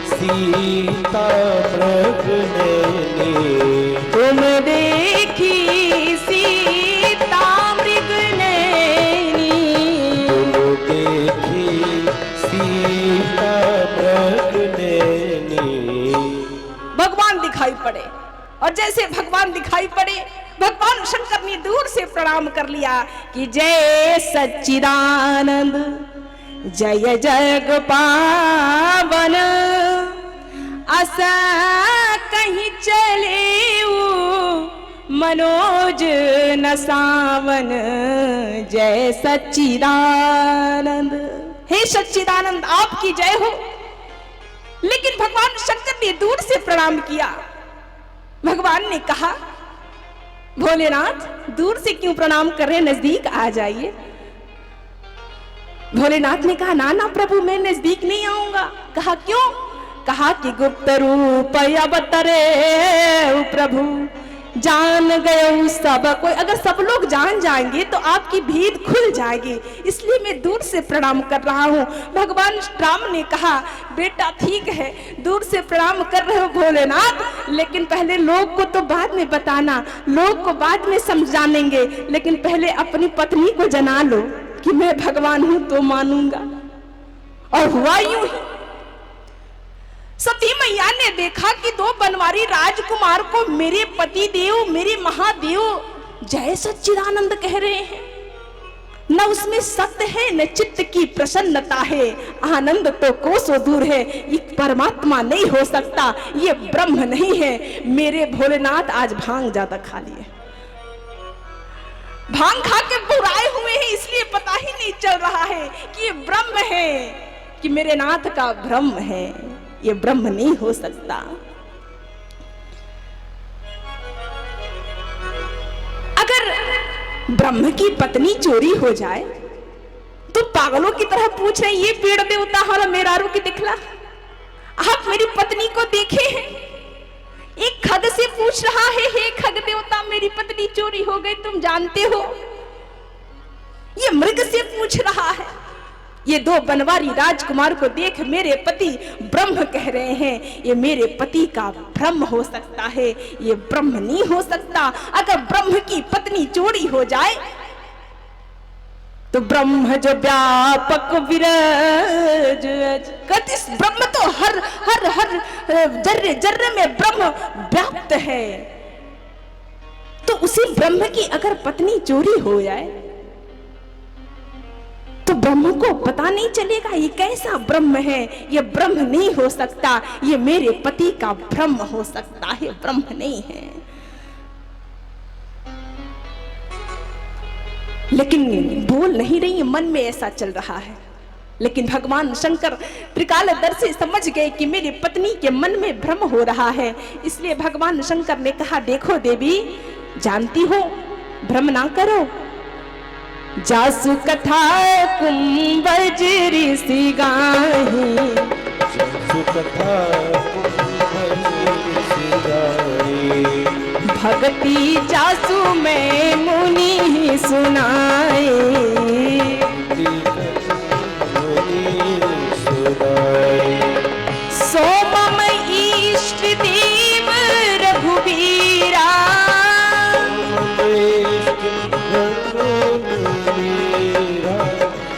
सीता मृग नैनी, तुम देखी सीता मृग नैनी, तुम देखी सीता मृग नैनी। भगवान दिखाई पड़े। और जैसे भगवान दिखाई पड़े, भगवान शंकर ने दूर से प्रणाम कर लिया कि जय सच्चिदानंद, जय जग पावन, आसा कहीं चले मनोज न सावन, जय सच्चिदानंद। हे सच्चिदानंद आपकी जय हो। लेकिन भगवान शंकर ने दूर से प्रणाम किया। भगवान ने कहा, भोलेनाथ दूर से क्यों प्रणाम कर रहे, नजदीक आ जाइए। भोलेनाथ ने कहा, ना ना प्रभु मैं नजदीक नहीं आऊंगा। कहा क्यों? कहा कि गुप्त रूप अवतरे प्रभु, जान गए सब कोई। अगर सब लोग जान जाएंगे तो आपकी भीड़ खुल जाएगी, इसलिए मैं दूर से प्रणाम कर रहा हूँ। भगवान राम ने कहा, बेटा ठीक है दूर से प्रणाम कर रहे हो भोलेनाथ, लेकिन पहले लोग को तो बाद में बताना, लोग को बाद में समझानेंगे, लेकिन पहले अपनी पत्नी को जना लो कि मैं भगवान हूं तो मानूंगा। और हुआ यूं ही। सती मैया ने देखा कि दो बनवारी राजकुमार को मेरे पति देव, मेरे महादेव जय सच्चिदानंद कह रहे हैं। न उसमें सत्य है न चित्त की प्रसन्नता है, आनंद तो कोसों दूर है। ये परमात्मा नहीं हो सकता, ये ब्रह्म नहीं है। मेरे भोलेनाथ आज भांग ज्यादा खा लिए, भांग खा के बुराए हुए हैं, इसलिए पता ही नहीं चल रहा है कि ये ब्रह्म है, कि मेरे नाथ का ब्रह्म है। ये ब्रह्म नहीं हो सकता। अगर ब्रह्म की पत्नी चोरी हो जाए तो पागलों की तरह पूछ रहे, ये पेड़ देवता हमारा मेरारू की दिखला, आप मेरी पत्नी को देखे हैं? एक खग से पूछ रहा है, हे खग देवता मेरी पत्नी चोरी हो गई, तुम जानते हो? ये मृग से पूछ रहा है। ये दो बनवारी राजकुमार को देख मेरे पति ब्रह्म कह रहे हैं, ये मेरे पति का ब्रह्म हो सकता है, ये ब्रह्म नहीं हो सकता। अगर ब्रह्म की पत्नी चोरी हो जाए तो ब्रह्म जो व्यापक विरज, कहते ब्रह्म तो हर हर हर जर्रे जर्रे में ब्रह्म व्याप्त है। तो उसी ब्रह्म की अगर पत्नी चोरी हो जाए तो ब्रह्म को पता नहीं चलेगा ये कैसा ब्रह्म है। ये ब्रह्म नहीं हो सकता, ये मेरे पति का भ्रम हो सकता है, ब्रह्म नहीं है। लेकिन बोल नहीं रही, मन में ऐसा चल रहा है। लेकिन भगवान शंकर त्रिकालदर्शी समझ गए कि मेरी पत्नी के मन में भ्रम हो रहा है। इसलिए भगवान शंकर ने कहा, देखो देवी, जानती हो, भ्रम ना करो। जासु कथा कुंभज ऋषि गाही, जासु कथा कुंभज ऋषि गाही, भक्ति जासु में मुनि सुनाए, सो मम इष्ट देव रघुबीरा,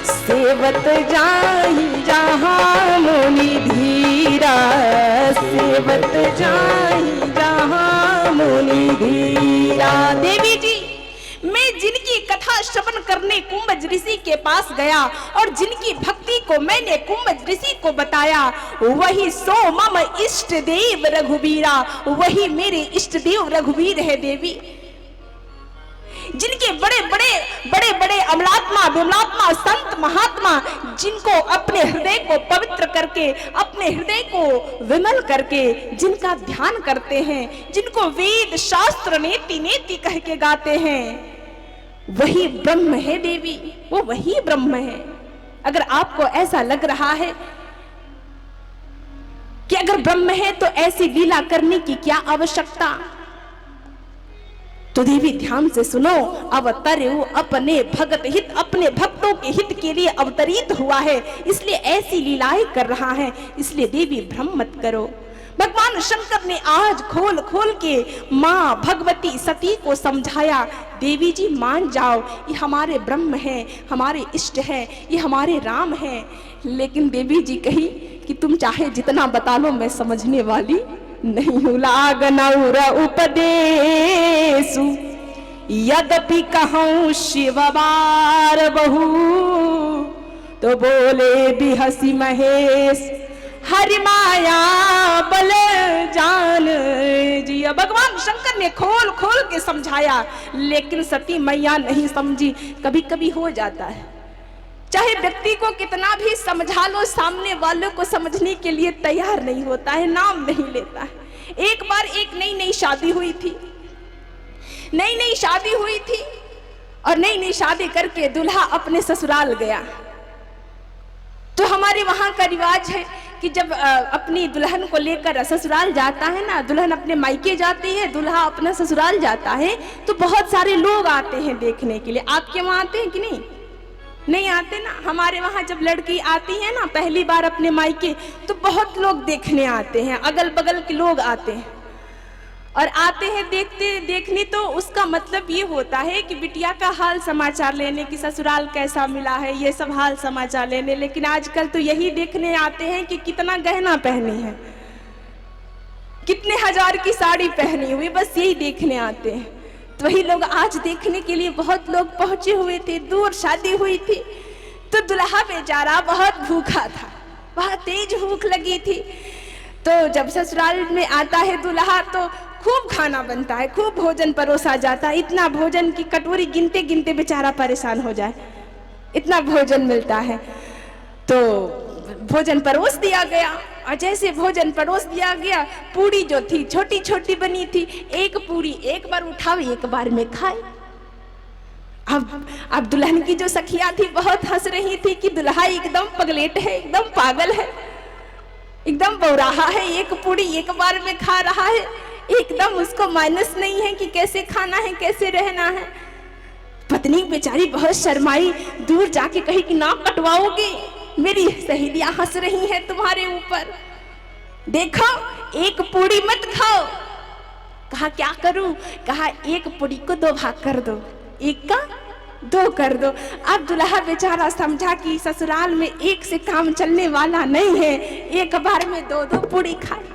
सेवत जाहि जहाँ मुनि धीरा, सेवत जाहि जहाँ मुनि धीरा। देवी जी, मैं जिनकी कथा श्रवण करने कुंभज ऋषि के पास गया और जिनकी भक्ति को मैंने कुंभज ऋषि को बताया, वही सो मम इष्ट देव रघुबीरा, वही मेरे इष्ट देव रघुवीर है। देवी, जिनके बड़े बड़े अमलात्मा विमलात्मा संत महात्मा, जिनको अपने हृदय को पवित्र करके, अपने हृदय को विमल करके जिनका ध्यान करते हैं, जिनको वेद शास्त्र नेति नेति कह के गाते हैं, वही ब्रह्म है। देवी, वो वही ब्रह्म है। अगर आपको ऐसा लग रहा है कि अगर ब्रह्म है तो ऐसी लीला करने की क्या आवश्यकता, तो देवी ध्यान से सुनो। अवतरेउ अपने भगत हित, अपने भक्तों के हित के लिए अवतरित हुआ है, इसलिए ऐसी लीलाएं कर रहा है। इसलिए देवी भ्रम मत करो। भगवान शंकर ने आज खोल खोल के माँ भगवती सती को समझाया, देवी जी मान जाओ, ये हमारे ब्रह्म हैं, हमारे इष्ट हैं, ये हमारे राम हैं। लेकिन देवी जी कही कि तुम चाहे जितना बता लो, मैं समझने वाली नहीं हूँ। लागनौर उपदेशु यद्यपि कहूँ शिवबार बहु, तो बोले बिहसी महेश हरि माया बल जान जी। भगवान शंकर ने खोल खोल के समझाया, लेकिन सती मैया नहीं समझी। कभी कभी हो जाता है, चाहे व्यक्ति को कितना भी समझा लो, सामने वालों को समझने के लिए तैयार नहीं होता है, नाम नहीं लेता है। एक बार एक नई शादी हुई थी, नई शादी हुई थी और नई शादी करके दूल्हा अपने ससुराल गया। तो हमारे वहां का रिवाज है कि जब अपनी दुल्हन को लेकर ससुराल जाता है ना, दुल्हन अपने मायके जाती है, दूल्हा अपना ससुराल जाता है, तो बहुत सारे लोग आते हैं देखने के लिए। आपके वहां आते हैं कि नहीं? नहीं आते ना। हमारे वहां जब लड़की आती है ना पहली बार अपने मायके, तो बहुत लोग देखने आते हैं, अगल बगल के लोग आते हैं और आते हैं देखने। तो उसका मतलब ये होता है कि बिटिया का हाल समाचार लेने, की ससुराल कैसा मिला है, ये सब हाल समाचार लेने। लेकिन आजकल तो यही देखने आते हैं कि कितना गहना पहनी है, कितने हजार की साड़ी पहनी हुई, बस यही देखने आते हैं। तो वही लोग आज देखने के लिए बहुत लोग पहुंचे हुए थे। दूर शादी हुई थी, तो दुल्हा बेचारा बहुत भूखा था, बहुत तेज भूख लगी थी। तो जब ससुराल में आता है दूल्हा, तो खूब खाना बनता है, खूब भोजन परोसा जाता है। इतना भोजन की कटोरी गिनते गिनते बेचारा परेशान हो जाए, इतना भोजन मिलता है। तो भोजन परोस दिया गया और जैसे भोजन परोस दिया गया, पूरी जो थी छोटी छोटी बनी थी, एक पूरी एक बार उठाई, एक बार में खाई। अब दुल्हन की जो सखियां थी बहुत हंस रही थी कि दुल्हा एकदम पगलेट है, एकदम पागल है, एकदम बौराहा है, एक पूरी एक बार में खा रहा है, एकदम उसको माइनस नहीं है कि कैसे खाना है, कैसे रहना है। पत्नी बेचारी बहुत शर्माई, दूर जाके कही कि नाक कटवाओगी, मेरी सहेलियां हंस रही हैं तुम्हारे ऊपर, देखो एक पूरी मत खाओ। कहा क्या करूं? कहा एक पूरी को 2 भाग कर दो, एक का दो कर दो। अब दुल्हा बेचारा समझा कि ससुराल में एक से काम चलने वाला नहीं है, एक बार में दो दो पूरी खाए।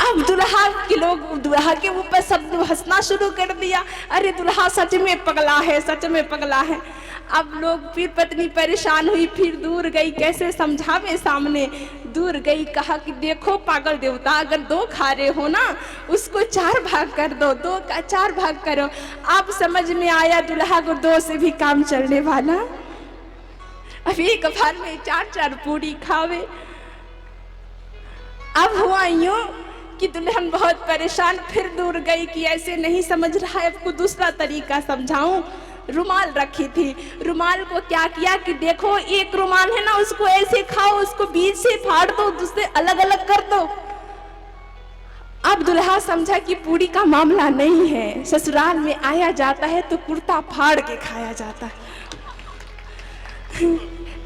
अब दुल्हा के ऊपर सब हंसना शुरू कर दिया, अरे दुल्हा सच में पगला है, सच में पगला है। अब लोग, फिर पत्नी परेशान हुई, फिर दूर गई, कैसे समझावे सामने। दूर गई, कहा कि देखो पागल देवता, अगर दो खा रहे हो ना, उसको 4 भाग कर दो, 2 का 4 भाग करो। अब समझ में आया दुल्हा को 2 से भी काम चलने वाला, अब एक बार में 4-4 पूरी खावे। अब हुआ यूं कि दुल्हन बहुत परेशान, फिर दूर गई कि ऐसे नहीं समझ रहा है, आपको दूसरा तरीका समझाऊं। रुमाल रखी थी, रुमाल को क्या किया कि देखो एक रुमाल है ना, उसको ऐसे खाओ, उसको बीच से फाड़ दो, दूसरे अलग अलग कर दो। अब दुल्हा समझा कि पूरी का मामला नहीं है, ससुराल में आया जाता है तो कुर्ता फाड़ के खाया जाता है।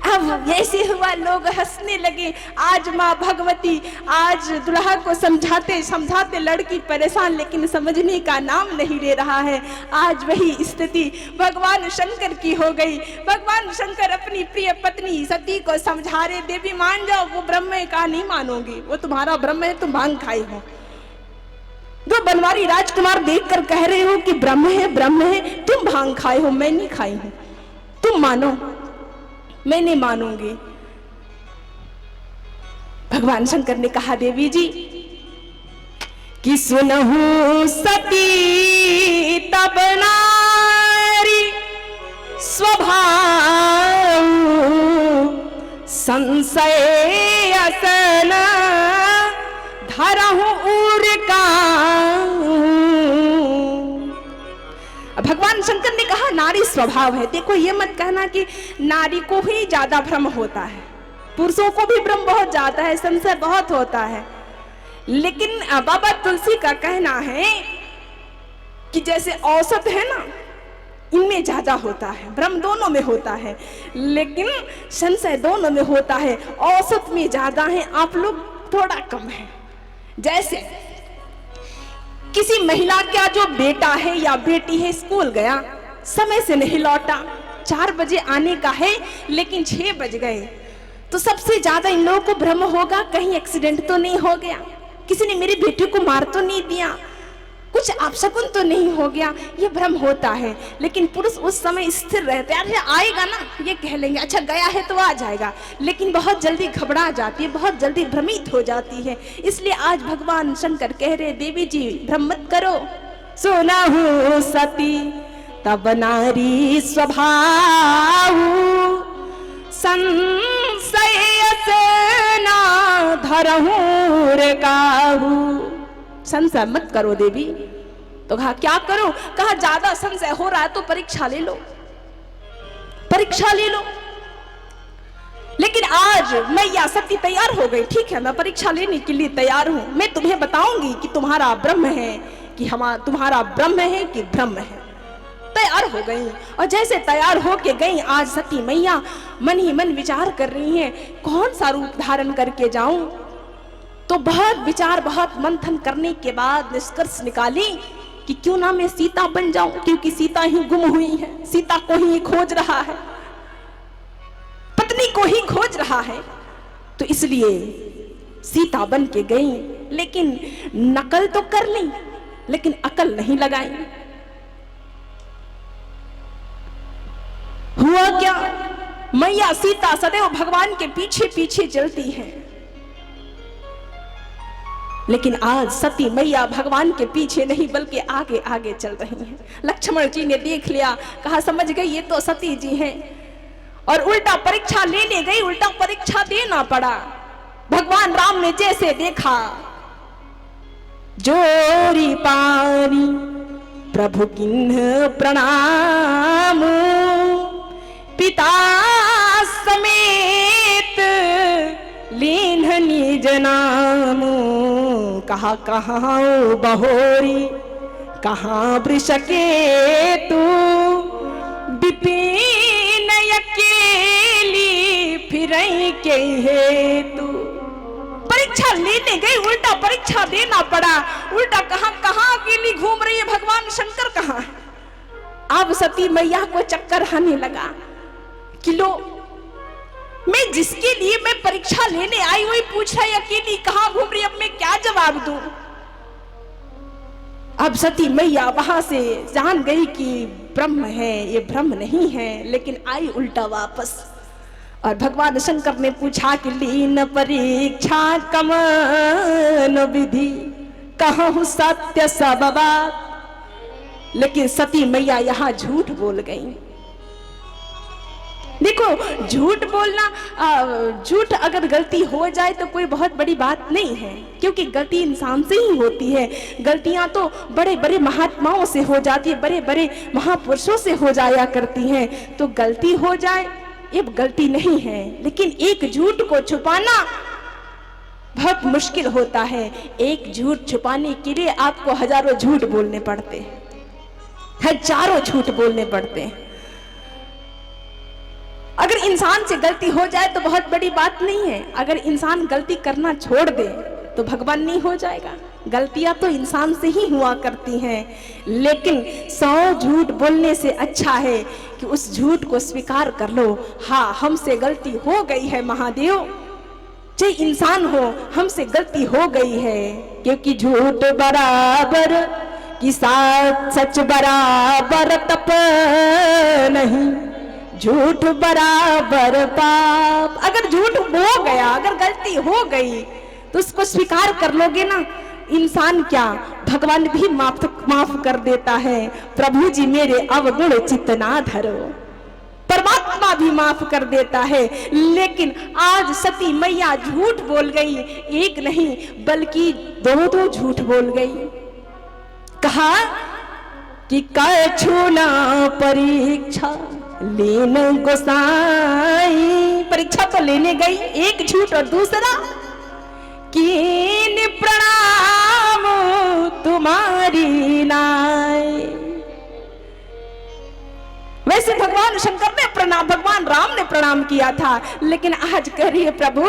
अब ऐसे हुआ, लोग हंसने लगे। आज माँ भगवती, आज दुल्हा को समझाते समझाते लड़की परेशान, लेकिन समझने का नाम नहीं ले रहा है। आज वही स्थिति भगवान शंकर की हो गई। भगवान शंकर अपनी प्रिय पत्नी सती को समझा रहे, देवी मान जाओ, वो ब्रह्म है, का नहीं मानोगी, वो तुम्हारा ब्रह्म है, तुम भांग खाई हो। दो बनवारी राजकुमार देखकर कह रहे हो कि ब्रह्म है, तुम भांग खाए हो, मैं नहीं खाई हूं, तुम मानो, मैं नहीं मानूंगी। भगवान शंकर ने कहा, देवी जी कि सुनहु सती तब नारी स्वभाव, संशय असन धरहु उर का। भगवान शंकर ने कहा नारी स्वभाव है। देखो ये मत कहना कि नारी को ही ज्यादा भ्रम होता है, पुरुषों को भी भ्रम बहुत ज्यादा है, संशय बहुत होता है। लेकिन बाबा तुलसी का कहना है कि जैसे औसत है ना, इनमें ज्यादा होता है, भ्रम दोनों में होता है, लेकिन संशय दोनों में होता है। औसत में ज्यादा है, आप लोग थोड़ा कम है। जैसे किसी महिला का जो बेटा है या बेटी है, स्कूल गया, समय से नहीं लौटा, 4 बजे आने का है लेकिन 6 बज गए, तो सबसे ज्यादा इन लोगों को भ्रम होगा कहीं एक्सीडेंट तो नहीं हो गया, किसी ने मेरी बेटी को मार तो नहीं दिया, कुछ अपशकुन तो नहीं हो गया, ये भ्रम होता है। लेकिन पुरुष उस समय स्थिर रहते हैं, आएगा ना, ये कह लेंगे अच्छा गया है तो आ जाएगा, लेकिन बहुत जल्दी घबरा जाती है, बहुत जल्दी भ्रमित हो जाती है। इसलिए आज भगवान शंकर कह रहे, देवी जी भ्रम मत करो। सुनहु सती तब नारी स्वभाव, संशय ना धरहु रे काहू। संशय मत करो देवी। तो कहा क्या करो? कहा ज्यादा संशय हो रहा है तो परीक्षा ले लो, परीक्षा ले लो। लेकिन आज मैया सती तैयार हो गई, ठीक है मैं परीक्षा लेने के लिए तैयार हूं, मैं तुम्हें बताऊंगी कि तुम्हारा ब्रह्म है कि तुम्हारा ब्रह्म है कि ब्रह्म है। तैयार हो गई, और जैसे तैयार हो के गई, आज सती मैया मन ही मन विचार कर रही हैं कौन सा रूप धारण करके जाऊं। तो बहुत विचार, बहुत मंथन करने के बाद निष्कर्ष निकाली कि क्यों ना मैं सीता बन जाऊं, क्योंकि सीता ही गुम हुई है, सीता को ही खोज रहा है, पत्नी को ही खोज रहा है, तो इसलिए सीता बन के गई। लेकिन नकल तो कर ली, लेकिन अकल नहीं लगाई। हुआ क्या, मैया सीता सदैव भगवान के पीछे पीछे चलती है, लेकिन आज सती मैया भगवान के पीछे नहीं बल्कि आगे आगे चल रही हैं। लक्ष्मण जी ने देख लिया, कहा समझ गई ये तो सती जी हैं, और उल्टा परीक्षा लेने गई, उल्टा परीक्षा देना पड़ा। भगवान राम ने जैसे देखा, जोरी पानी प्रभु किन्ह प्रणाम, पिता समेत लीन्ह निज नाम। कहा कहाँ बहोरी कहाँ वृषकेतु, विपिन अकेली फिरई के हेतु। परीक्षा लेने गई, उल्टा परीक्षा देना पड़ा। उल्टा कहां कहां अकेली घूम रही है, भगवान शंकर कहां है। अब सती मैया को चक्कर आने लगा कि लो, मैं जिसके लिए मैं परीक्षा लेने आई वही पूछ रहा है अकेली कहां घूम रही, अब मैं क्या जवाब दूं। अब सती मैया वहां से जान गई कि ब्रह्म है, ये ब्रह्म नहीं है, लेकिन आई उल्टा वापस। और भगवान शंकर ने पूछा कि लीन परीक्षा कमन विधि, कहूं सत्य सब बात। लेकिन सती मैया यहां झूठ बोल गई। देखो, झूठ बोलना, झूठ अगर गलती हो जाए तो कोई बहुत बड़ी बात नहीं है, क्योंकि गलती इंसान से ही होती है। गलतियां तो बड़े बड़े महात्माओं से हो जाती है, बड़े बड़े महापुरुषों से हो जाया करती हैं। तो गलती हो जाए ये गलती नहीं है, लेकिन एक झूठ को छुपाना बहुत मुश्किल होता है। एक झूठ छुपाने के लिए आपको हजारों झूठ बोलने पड़ते हैं, हजारों झूठ बोलने पड़ते हैं। अगर इंसान से गलती हो जाए तो बहुत बड़ी बात नहीं है, अगर इंसान गलती करना छोड़ दे तो भगवान नहीं हो जाएगा। गलतियां तो इंसान से ही हुआ करती हैं, लेकिन 100 झूठ बोलने से अच्छा है कि उस झूठ को स्वीकार कर लो। हाँ, हमसे गलती हो गई है महादेव, चाहे इंसान हो, हमसे गलती हो गई है। क्योंकि झूठ बराबर कि सच बराबर तप नहीं, झूठ बराबर पाप। अगर झूठ हो गया, अगर गलती हो गई तो उसको स्वीकार कर लोगे ना। इंसान क्या, भगवान भी माफ कर देता है। प्रभु जी मेरे अवगुण चित्त ना धरो, परमात्मा भी माफ कर देता है। लेकिन आज सती मैया झूठ बोल गई, एक नहीं बल्कि दो झूठ बोल गई। कहा कि कछु ना परीक्षा लीन गोसाई, परीक्षा तो लेने गई, एक झूठ। और दूसरा, कीन प्रणाम तुम्हारी नाई। वैसे भगवान शंकर ने प्रणाम, भगवान राम ने प्रणाम किया था, लेकिन आज कह रही है प्रभु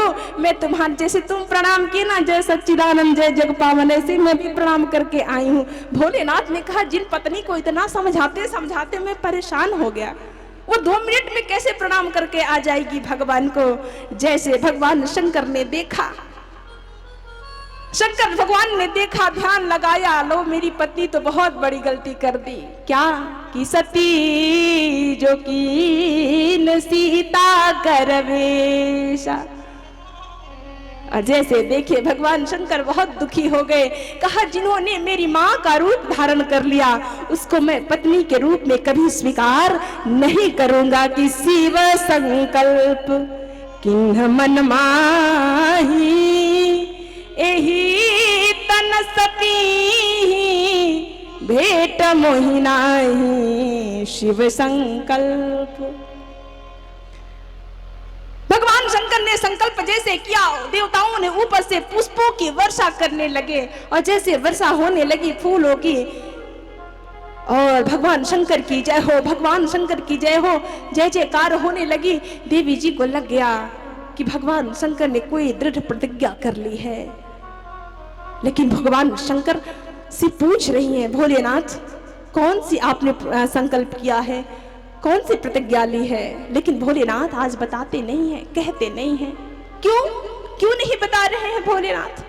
मैं तुम्हारे जैसे तुम प्रणाम किए ना, जय सच्चिदानंद जय जग पावन, ऐसे मैं भी प्रणाम करके आई हूँ। भोलेनाथ ने कहा जिन पत्नी को इतना समझाते समझाते मैं परेशान हो गया, वो 2 मिनट में कैसे प्रणाम करके आ जाएगी भगवान को। जैसे भगवान शंकर ने देखा, शंकर भगवान ने देखा, ध्यान लगाया, लो मेरी पत्नी तो बहुत बड़ी गलती कर दी। क्या कि सती जो कीन सीता करवेशा। और जैसे देखे भगवान शंकर बहुत दुखी हो गए। कहा जिन्होंने मेरी माँ का रूप धारण कर लिया उसको मैं पत्नी के रूप में कभी स्वीकार नहीं करूंगा। कि शिव संकल्प किन्ह मन माही, एही तन सती भेट मोहिनाही शिव संकल्प। भगवान शंकर ने संकल्प जैसे किया, देवताओं ने ऊपर से पुष्पों की वर्षा करने लगे और जैसे वर्षा होने लगी फूलों की, और भगवान शंकर की जय हो, भगवान शंकर की जय हो, जय जयकार होने लगी। देवी जी को लग गया कि भगवान शंकर ने कोई दृढ़ प्रतिज्ञा कर ली है। लेकिन भगवान शंकर से पूछ रही हैं, भोलेनाथ कौन सी आपने संकल्प किया है, कौन सी प्रतिज्ञा ली है? लेकिन भोलेनाथ आज बताते नहीं हैं, कहते नहीं हैं। क्यों नहीं बता रहे हैं भोलेनाथ?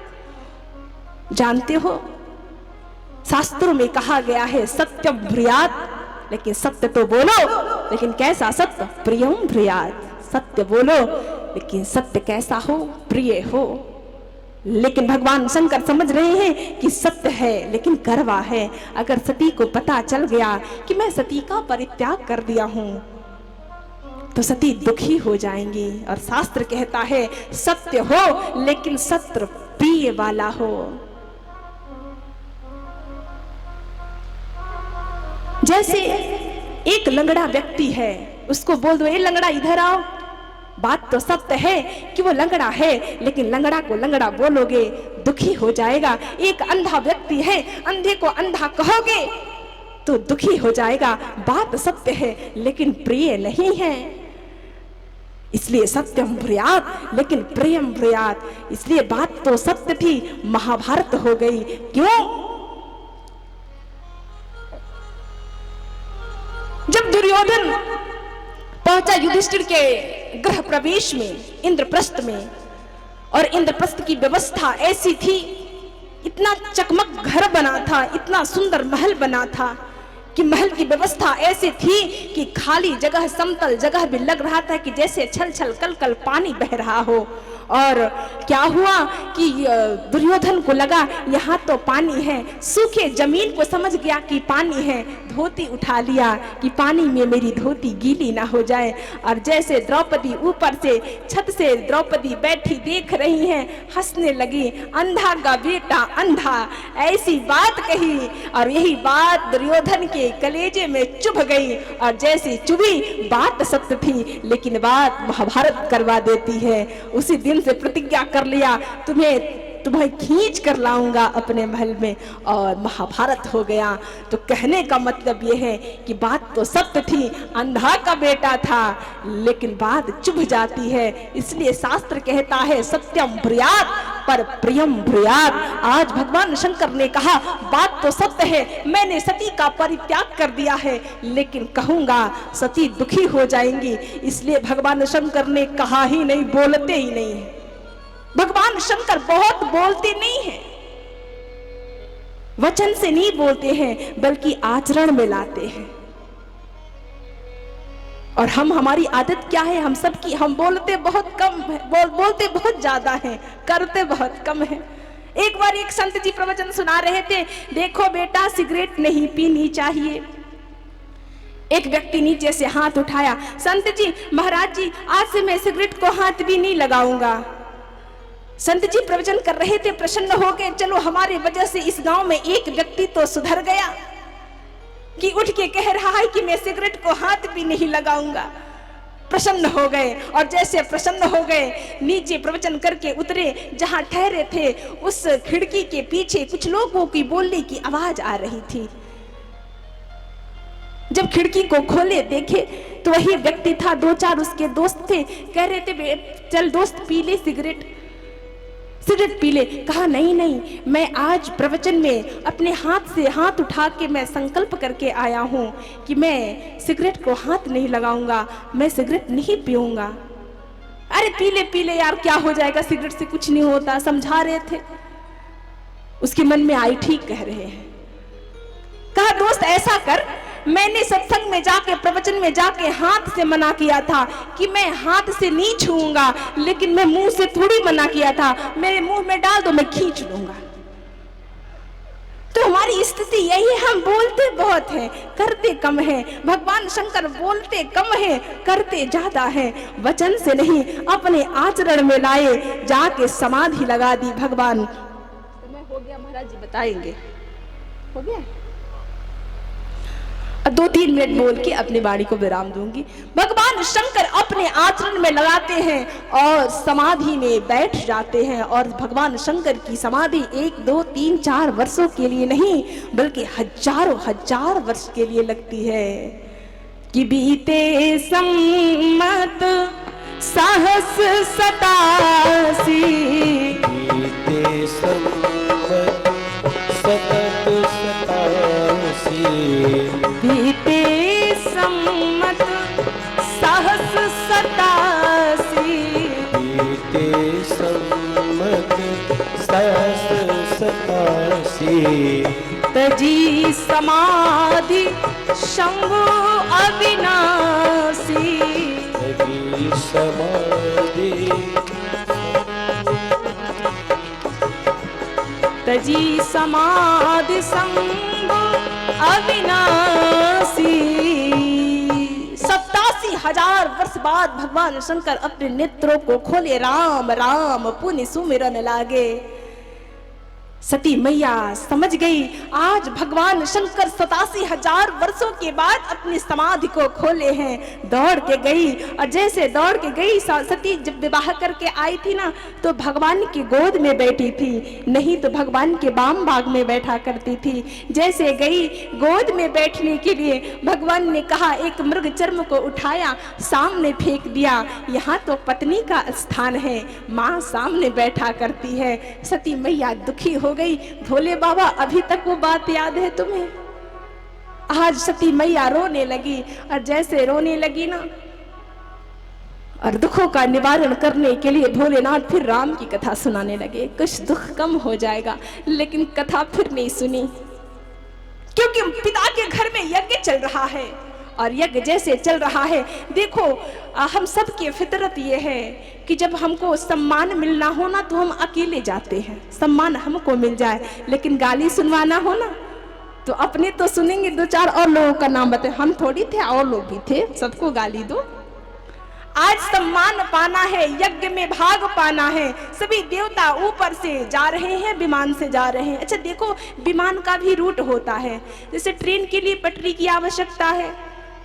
जानते हो शास्त्रों में कहा गया है सत्यम ब्रूयात्, लेकिन सत्य तो बोलो, लेकिन कैसा सत्य? प्रियम ब्रूयात्। सत्य बोलो लेकिन सत्य कैसा हो? प्रिय हो। लेकिन भगवान शंकर समझ रहे हैं कि सत्य है लेकिन कड़वा है। अगर सती को पता चल गया कि मैं सती का परित्याग कर दिया हूं तो सती दुखी हो जाएंगी। और शास्त्र कहता है सत्य हो लेकिन सत्य प्रिय वाला हो। जैसे एक लंगड़ा व्यक्ति है, उसको बोल दो ए लंगड़ा इधर आओ, बात तो सत्य है कि वो लंगड़ा है, लेकिन लंगड़ा को लंगड़ा बोलोगे दुखी हो जाएगा। एक अंधा व्यक्ति है, अंधे को अंधा कहोगे तो दुखी हो जाएगा। बात सत्य है लेकिन प्रिय नहीं है। इसलिए सत्यम ब्रूयात लेकिन प्रियम ब्रूयात, इसलिए बात तो सत्य थी, महाभारत हो गई। क्यों? जब दुर्योधन पहुंचा युधिष्ठिर के गृह प्रवेश में, इंद्रप्रस्थ में, और इंद्रप्रस्थ की व्यवस्था ऐसी थी, इतना चकमक घर बना था, इतना सुंदर महल बना था कि महल की व्यवस्था ऐसी थी कि खाली जगह, समतल जगह भी लग रहा था कि जैसे छल छल कल कल पानी बह रहा हो। और क्या हुआ कि दुर्योधन को लगा यहाँ तो पानी है, सूखे जमीन को समझ गया कि पानी है, धोती उठा लिया कि पानी में मेरी धोती गीली ना हो जाए। और जैसे द्रौपदी ऊपर से छत से द्रौपदी बैठी देख रही हैं, हंसने लगी, अंधा का बेटा अंधा, ऐसी बात कही। और यही बात दुर्योधन के कलेजे में चुभ गई, और जैसी चुभी बात सत्य थी लेकिन बात महाभारत करवा देती है। उसी दिन से प्रतिज्ञा कर लिया, तुम्हें खींच कर लाऊंगा अपने महल में, और महाभारत हो गया। तो कहने का मतलब यह है कि बात तो सत्य थी, अंधा का बेटा था, लेकिन बात चुभ जाती है। इसलिए शास्त्र कहता है सत्यम ब्रूयात पर प्रियम ब्रूयात। आज भगवान शंकर ने कहा बात तो सत्य है, मैंने सती का परित्याग कर दिया है, लेकिन कहूंगा सती दुखी हो जाएंगी, इसलिए भगवान शंकर ने कहा ही नहीं, बोलते ही नहीं है। भगवान शंकर बहुत बोलते नहीं हैं, वचन से नहीं बोलते हैं बल्कि आचरण में लाते हैं। और हमारी आदत क्या है, हम सबकी, हम बोलते बहुत कम है, बोलते बहुत ज्यादा हैं, करते बहुत कम है। एक बार एक संत जी प्रवचन सुना रहे थे, देखो बेटा सिगरेट नहीं पीनी चाहिए। एक व्यक्ति नीचे से हाथ उठाया, संत जी महाराज जी आज से मैं सिगरेट को हाथ भी नहीं लगाऊंगा। संत जी प्रवचन कर रहे थे, प्रसन्न हो गए, चलो हमारे वजह से इस गांव में एक व्यक्ति तो सुधर गया कि उठ के कह रहा है कि मैं सिगरेट को हाथ भी नहीं लगाऊंगा। प्रसन्न हो गए, और जैसे प्रसन्न हो गए नीचे प्रवचन करके उतरे, जहां ठहरे थे उस खिड़की के पीछे कुछ लोगों की बोलने की आवाज आ रही थी। जब खिड़की को खोले देखे तो वही व्यक्ति था, दो चार उसके दोस्त थे, कह रहे थे चल दोस्त पी ले सिगरेट पी ले। कहा नहीं नहीं, मैं आज प्रवचन में अपने हाथ से हाथ उठा के मैं संकल्प करके आया हूं कि मैं सिगरेट को हाथ नहीं लगाऊंगा, मैं सिगरेट नहीं पीऊंगा। अरे पी ले यार, क्या हो जाएगा, सिगरेट से कुछ नहीं होता, समझा रहे थे। उसके मन में आई ठीक कह रहे हैं। कहा दोस्त ऐसा कर, मैंने सत्संग में जाके, प्रवचन में जाके हाथ से मना किया था कि मैं हाथ से नहीं छूऊंगा, लेकिन मैं मुंह से थोड़ी मना किया था, मेरे मुंह में डाल दो मैं खींच लूंगा। तो हमारी स्थिति यही है, हम बोलते बहुत हैं, करते कम हैं। भगवान शंकर बोलते कम हैं, करते ज्यादा हैं, वचन से नहीं अपने आचरण में लाए, जाके समाधि लगा दी भगवान। समय हो गया महाराज जी, बताएंगे हो गया, 2-3 मिनट बोल के अपनी वाणी को विराम दूंगी। भगवान शंकर अपने आचरण में लगाते हैं और समाधि में बैठ जाते हैं। और भगवान शंकर की समाधि 1, 2, 3, 4 वर्षों के लिए नहीं बल्कि हजारों हजार वर्ष के लिए लगती है। कि बीते सम्मत सहस 87, बीते सम्मत सतत 87, बीते सम्मत सहस 87, बीते सम्मत सहस 87, तजी समाधि शंभु अविनाशी, तजी समाधि तजी समाधि शंभु अविनाशी। 87,000 वर्ष बाद भगवान शंकर अपने नेत्रों को खोले, राम राम पुनि सुमिरन लागे। सती मैया समझ गई आज भगवान शंकर 87,000 वर्षों के बाद अपनी समाधि को खोले हैं। दौड़ के गई, और जैसे दौड़ के गई सती जब विवाह करके आई थी ना, तो भगवान की गोद में बैठी थी, नहीं तो भगवान के बाम बाग में बैठा करती थी। जैसे गई गोद में बैठने के लिए, भगवान ने कहा एक मृग चर्म को उठाया, सामने फेंक दिया। यहाँ तो पत्नी का स्थान है, माँ सामने बैठा करती है। सती मैया दुखी हो गई। भोले बाबा अभी तक वो बात याद है तुम्हें? आज सती मैया रोने लगी, और जैसे रोने लगी ना, और दुखों का निवारण करने के लिए भोलेनाथ फिर राम की कथा सुनाने लगे। कुछ दुख कम हो जाएगा, लेकिन कथा फिर नहीं सुनी, क्योंकि पिता के घर में यज्ञ चल रहा है। और यज्ञ जैसे चल रहा है, देखो हम सब की फितरत ये है कि जब हमको सम्मान मिलना हो ना, तो हम अकेले जाते हैं, सम्मान हमको मिल जाए। लेकिन गाली सुनवाना हो ना, तो अपने तो सुनेंगे, दो चार और लोगों का नाम बताए, हम थोड़ी थे, और लोग भी थे, सबको गाली दो। आज सम्मान पाना है, यज्ञ में भाग पाना है। सभी देवता ऊपर से जा रहे हैं, विमान से जा रहे हैं। अच्छा देखो, विमान का भी रूट होता है। जैसे ट्रेन के लिए पटरी की आवश्यकता है,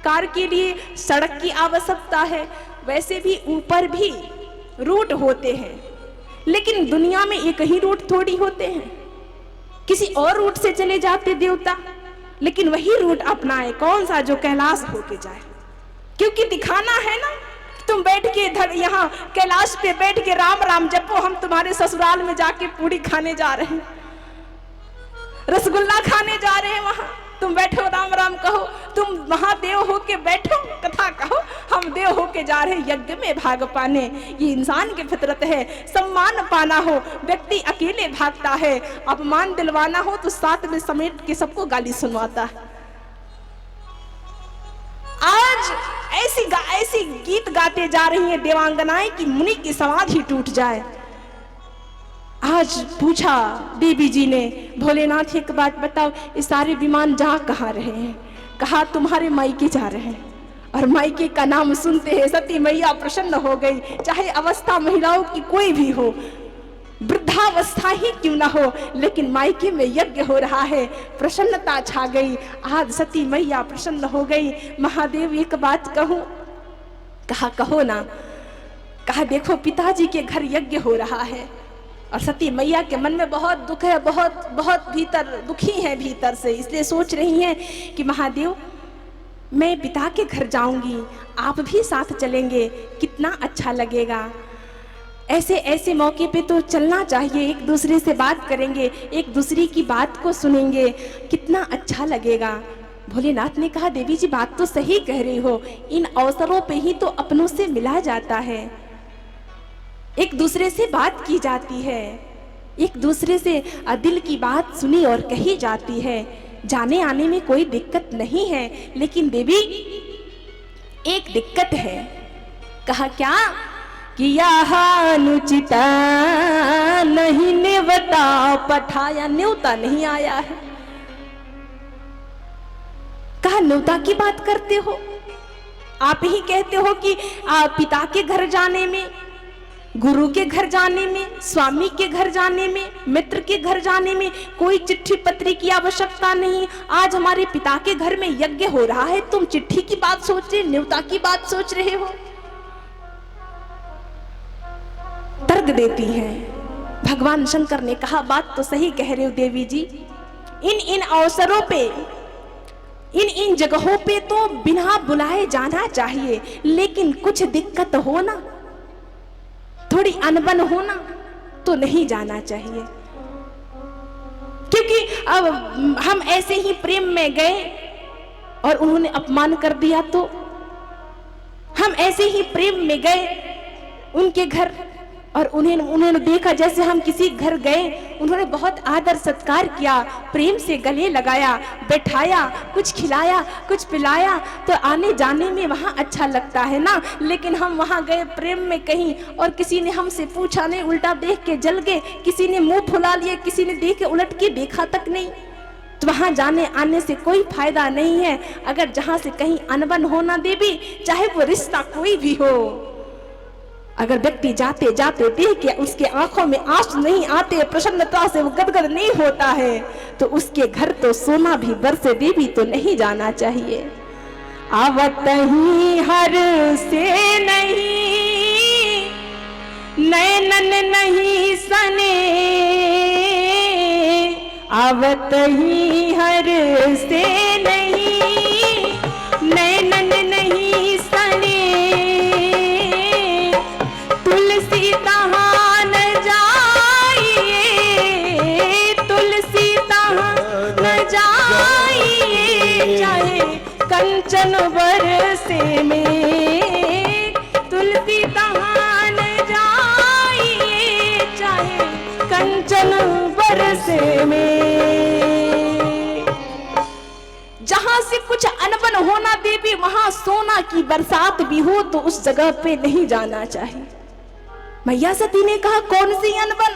कार के लिए सड़क की आवश्यकता है, वैसे भी ऊपर भी रूट होते हैं। लेकिन दुनिया में एक ही रूट थोड़ी होते हैं, किसी और रूट से चले जाते देवता, लेकिन वही रूट अपनाए। कौन सा? जो कैलाश होके जाए, क्योंकि दिखाना है ना, तुम बैठ के इधर यहाँ कैलाश पे बैठ के राम राम जपो, हम तुम्हारे ससुराल में जाके पूरी खाने जा रहे हैं, रसगुल्ला खाने जा रहे हैं, वहां तुम बैठो राम राम कहो, तुम महादेव होके बैठो कथा कहो, हम देव होके जा रहे हैं यज्ञ में भाग पाने। ये इंसान की फितरत है। सम्मान पाना हो, व्यक्ति अकेले भागता है, अपमान दिलवाना हो तो साथ में समेट के सबको गाली सुनवाता है। आज ऐसी गीत गाते जा रही हैं देवांगनाएं कि मुनि की समाधि टूट जाए। आज पूछा देवी जी ने, भोलेनाथ एक बात बताओ, ये सारे विमान जा कहाँ रहे हैं? कहा तुम्हारे मायके जा रहे हैं। और मायके का नाम सुनते हैं सती मैया प्रसन्न हो गई। चाहे अवस्था महिलाओं की कोई भी हो, वृद्धावस्था ही क्यों ना हो, लेकिन मायके में यज्ञ हो रहा है, प्रसन्नता छा गई। आज सती मैया प्रसन्न हो गई। महादेव एक बात कहूं? कहा कहो ना। कहा देखो पिताजी के घर यज्ञ हो रहा है, और सती मैया के मन में बहुत दुख है, बहुत बहुत भीतर दुखी है भीतर से, इसलिए सोच रही हैं कि महादेव मैं पिता के घर जाऊंगी, आप भी साथ चलेंगे, कितना अच्छा लगेगा। ऐसे ऐसे मौके पे तो चलना चाहिए, एक दूसरे से बात करेंगे, एक दूसरे की बात को सुनेंगे, कितना अच्छा लगेगा। भोलेनाथ ने कहा देवी जी बात तो सही कह रही हो, इन अवसरों पे ही तो अपनों से मिला जाता है, एक दूसरे से बात की जाती है, एक दूसरे से दिल की बात सुनी और कही जाती है। जाने आने में कोई दिक्कत नहीं है, लेकिन देवी एक दिक्कत है। कहा क्या? कि यहाँ अनुचिता नहीं नेवता पठाया, न्योता नहीं आया है। कहा न्योता की बात करते हो? आप ही कहते हो कि पिता के घर जाने में, गुरु के घर जाने में, स्वामी के घर जाने में, मित्र के घर जाने में कोई चिट्ठी पत्री की आवश्यकता नहीं। आज हमारे पिता के घर में यज्ञ हो रहा है, तुम चिट्ठी की बात सोच रहे, न्योता की बात सोच रहे हो। तर्क देती हैं। भगवान शंकर ने कहा बात तो सही कह रहे हो देवी जी, इन अवसरों पे, इन जगहों पे तो बिना बुलाए जाना चाहिए, लेकिन कुछ दिक्कत हो ना, थोड़ी अनबन हो ना, तो नहीं जाना चाहिए। क्योंकि अब हम ऐसे ही प्रेम में गए और उन्होंने अपमान कर दिया, तो हम ऐसे ही प्रेम में गए उनके घर और उन्होंने देखा, जैसे हम किसी घर गए, उन्होंने बहुत आदर सत्कार किया, प्रेम से गले लगाया, बैठाया, कुछ खिलाया, कुछ पिलाया, तो आने जाने में वहाँ अच्छा लगता है ना। लेकिन हम वहाँ गए प्रेम में कहीं, और किसी ने हमसे पूछा नहीं, उल्टा देख के जल गए, किसी ने मुंह फुला लिए, किसी ने देख के उलट के देखा तक नहीं, तो वहाँ जाने आने से कोई फायदा नहीं है। अगर जहाँ से कहीं अनबन होना देवी, चाहे वो रिश्ता कोई भी हो, अगर व्यक्ति जाते जाते देख के उसके आंखों में आंसू नहीं आते, प्रसन्नता से वो गदगद नहीं होता है, तो उसके घर तो सोना भी बरसे देवी तो नहीं जाना चाहिए। आवत ही हर से नहीं, नैनन नहीं सने, आवत ही हर से नहीं, नैनन नहीं सने, तुलसी तहाँ न जाइए, तुलसी तहाँ न जाइए, चाहे कंचन बरसे में, तुलसी तहाँ न जाइए, चाहे कंचन बरसे में। जहां से कुछ अनबन होना देवी, वहां सोना की बरसात भी हो तो उस जगह पे नहीं जाना चाहिए। मैया सती ने कहा कौन सी अनबन?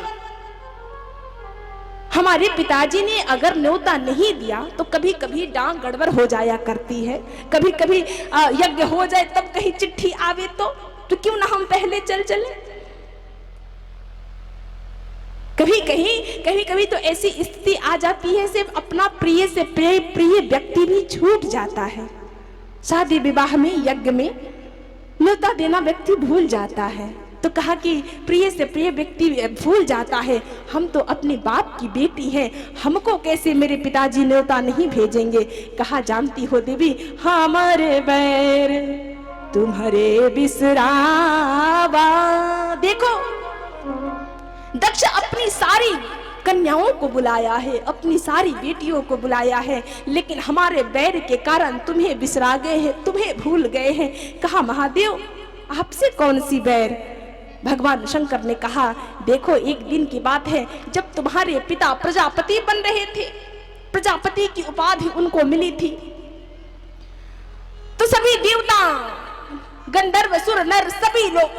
हमारे पिताजी ने अगर न्योता नहीं दिया तो कभी कभी डांग गड़बड़ हो जाया करती है, कभी कभी यज्ञ हो जाए तब कहीं चिट्ठी आवे तो क्यों ना हम पहले चल चले। कभी कभी तो ऐसी स्थिति आ जाती है सिर्फ अपना प्रिय से प्रिय व्यक्ति भी छूट जाता है। शादी विवाह में यज्ञ में न्योता देना व्यक्ति भूल जाता है, तो कहा कि प्रिय से प्रिय व्यक्ति भूल जाता है। हम तो अपने बाप की बेटी हैं, हमको कैसे मेरे पिताजी न्योता नहीं भेजेंगे। कहा जानती हो देवी, हमारे बैर तुम्हारे बिसरावा। देखो दक्ष अपनी सारी कन्याओं को बुलाया है, अपनी सारी बेटियों को बुलाया है, लेकिन हमारे बैर के कारण तुम्हें बिसरा गए हैं, तुम्हें भूल गए हैं। कहा महादेव आपसे कौन सी बैर? भगवान शंकर ने कहा देखो एक दिन की बात है, जब तुम्हारे पिता प्रजापति बन रहे थे, प्रजापति की उपाधि उनको मिली थी, तो सभी देवता गंधर्व सुर नर सभी लोग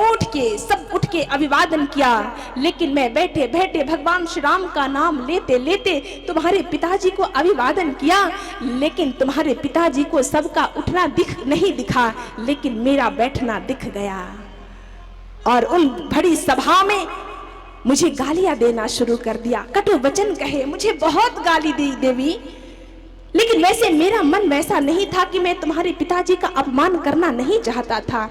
सब उठ के अभिवादन किया। लेकिन मैं बैठे बैठे भगवान श्री राम का नाम लेते लेते तुम्हारे पिताजी को अभिवादन किया, लेकिन तुम्हारे पिताजी को सबका उठना नहीं दिखा, लेकिन मेरा बैठना दिख गया। और उन बड़ी सभा में मुझे गालियां देना शुरू कर दिया, कटु वचन कहे, मुझे बहुत गाली दी देवी। लेकिन वैसे मेरा मन वैसा नहीं था कि मैं तुम्हारे पिताजी का अपमान करना नहीं चाहता था,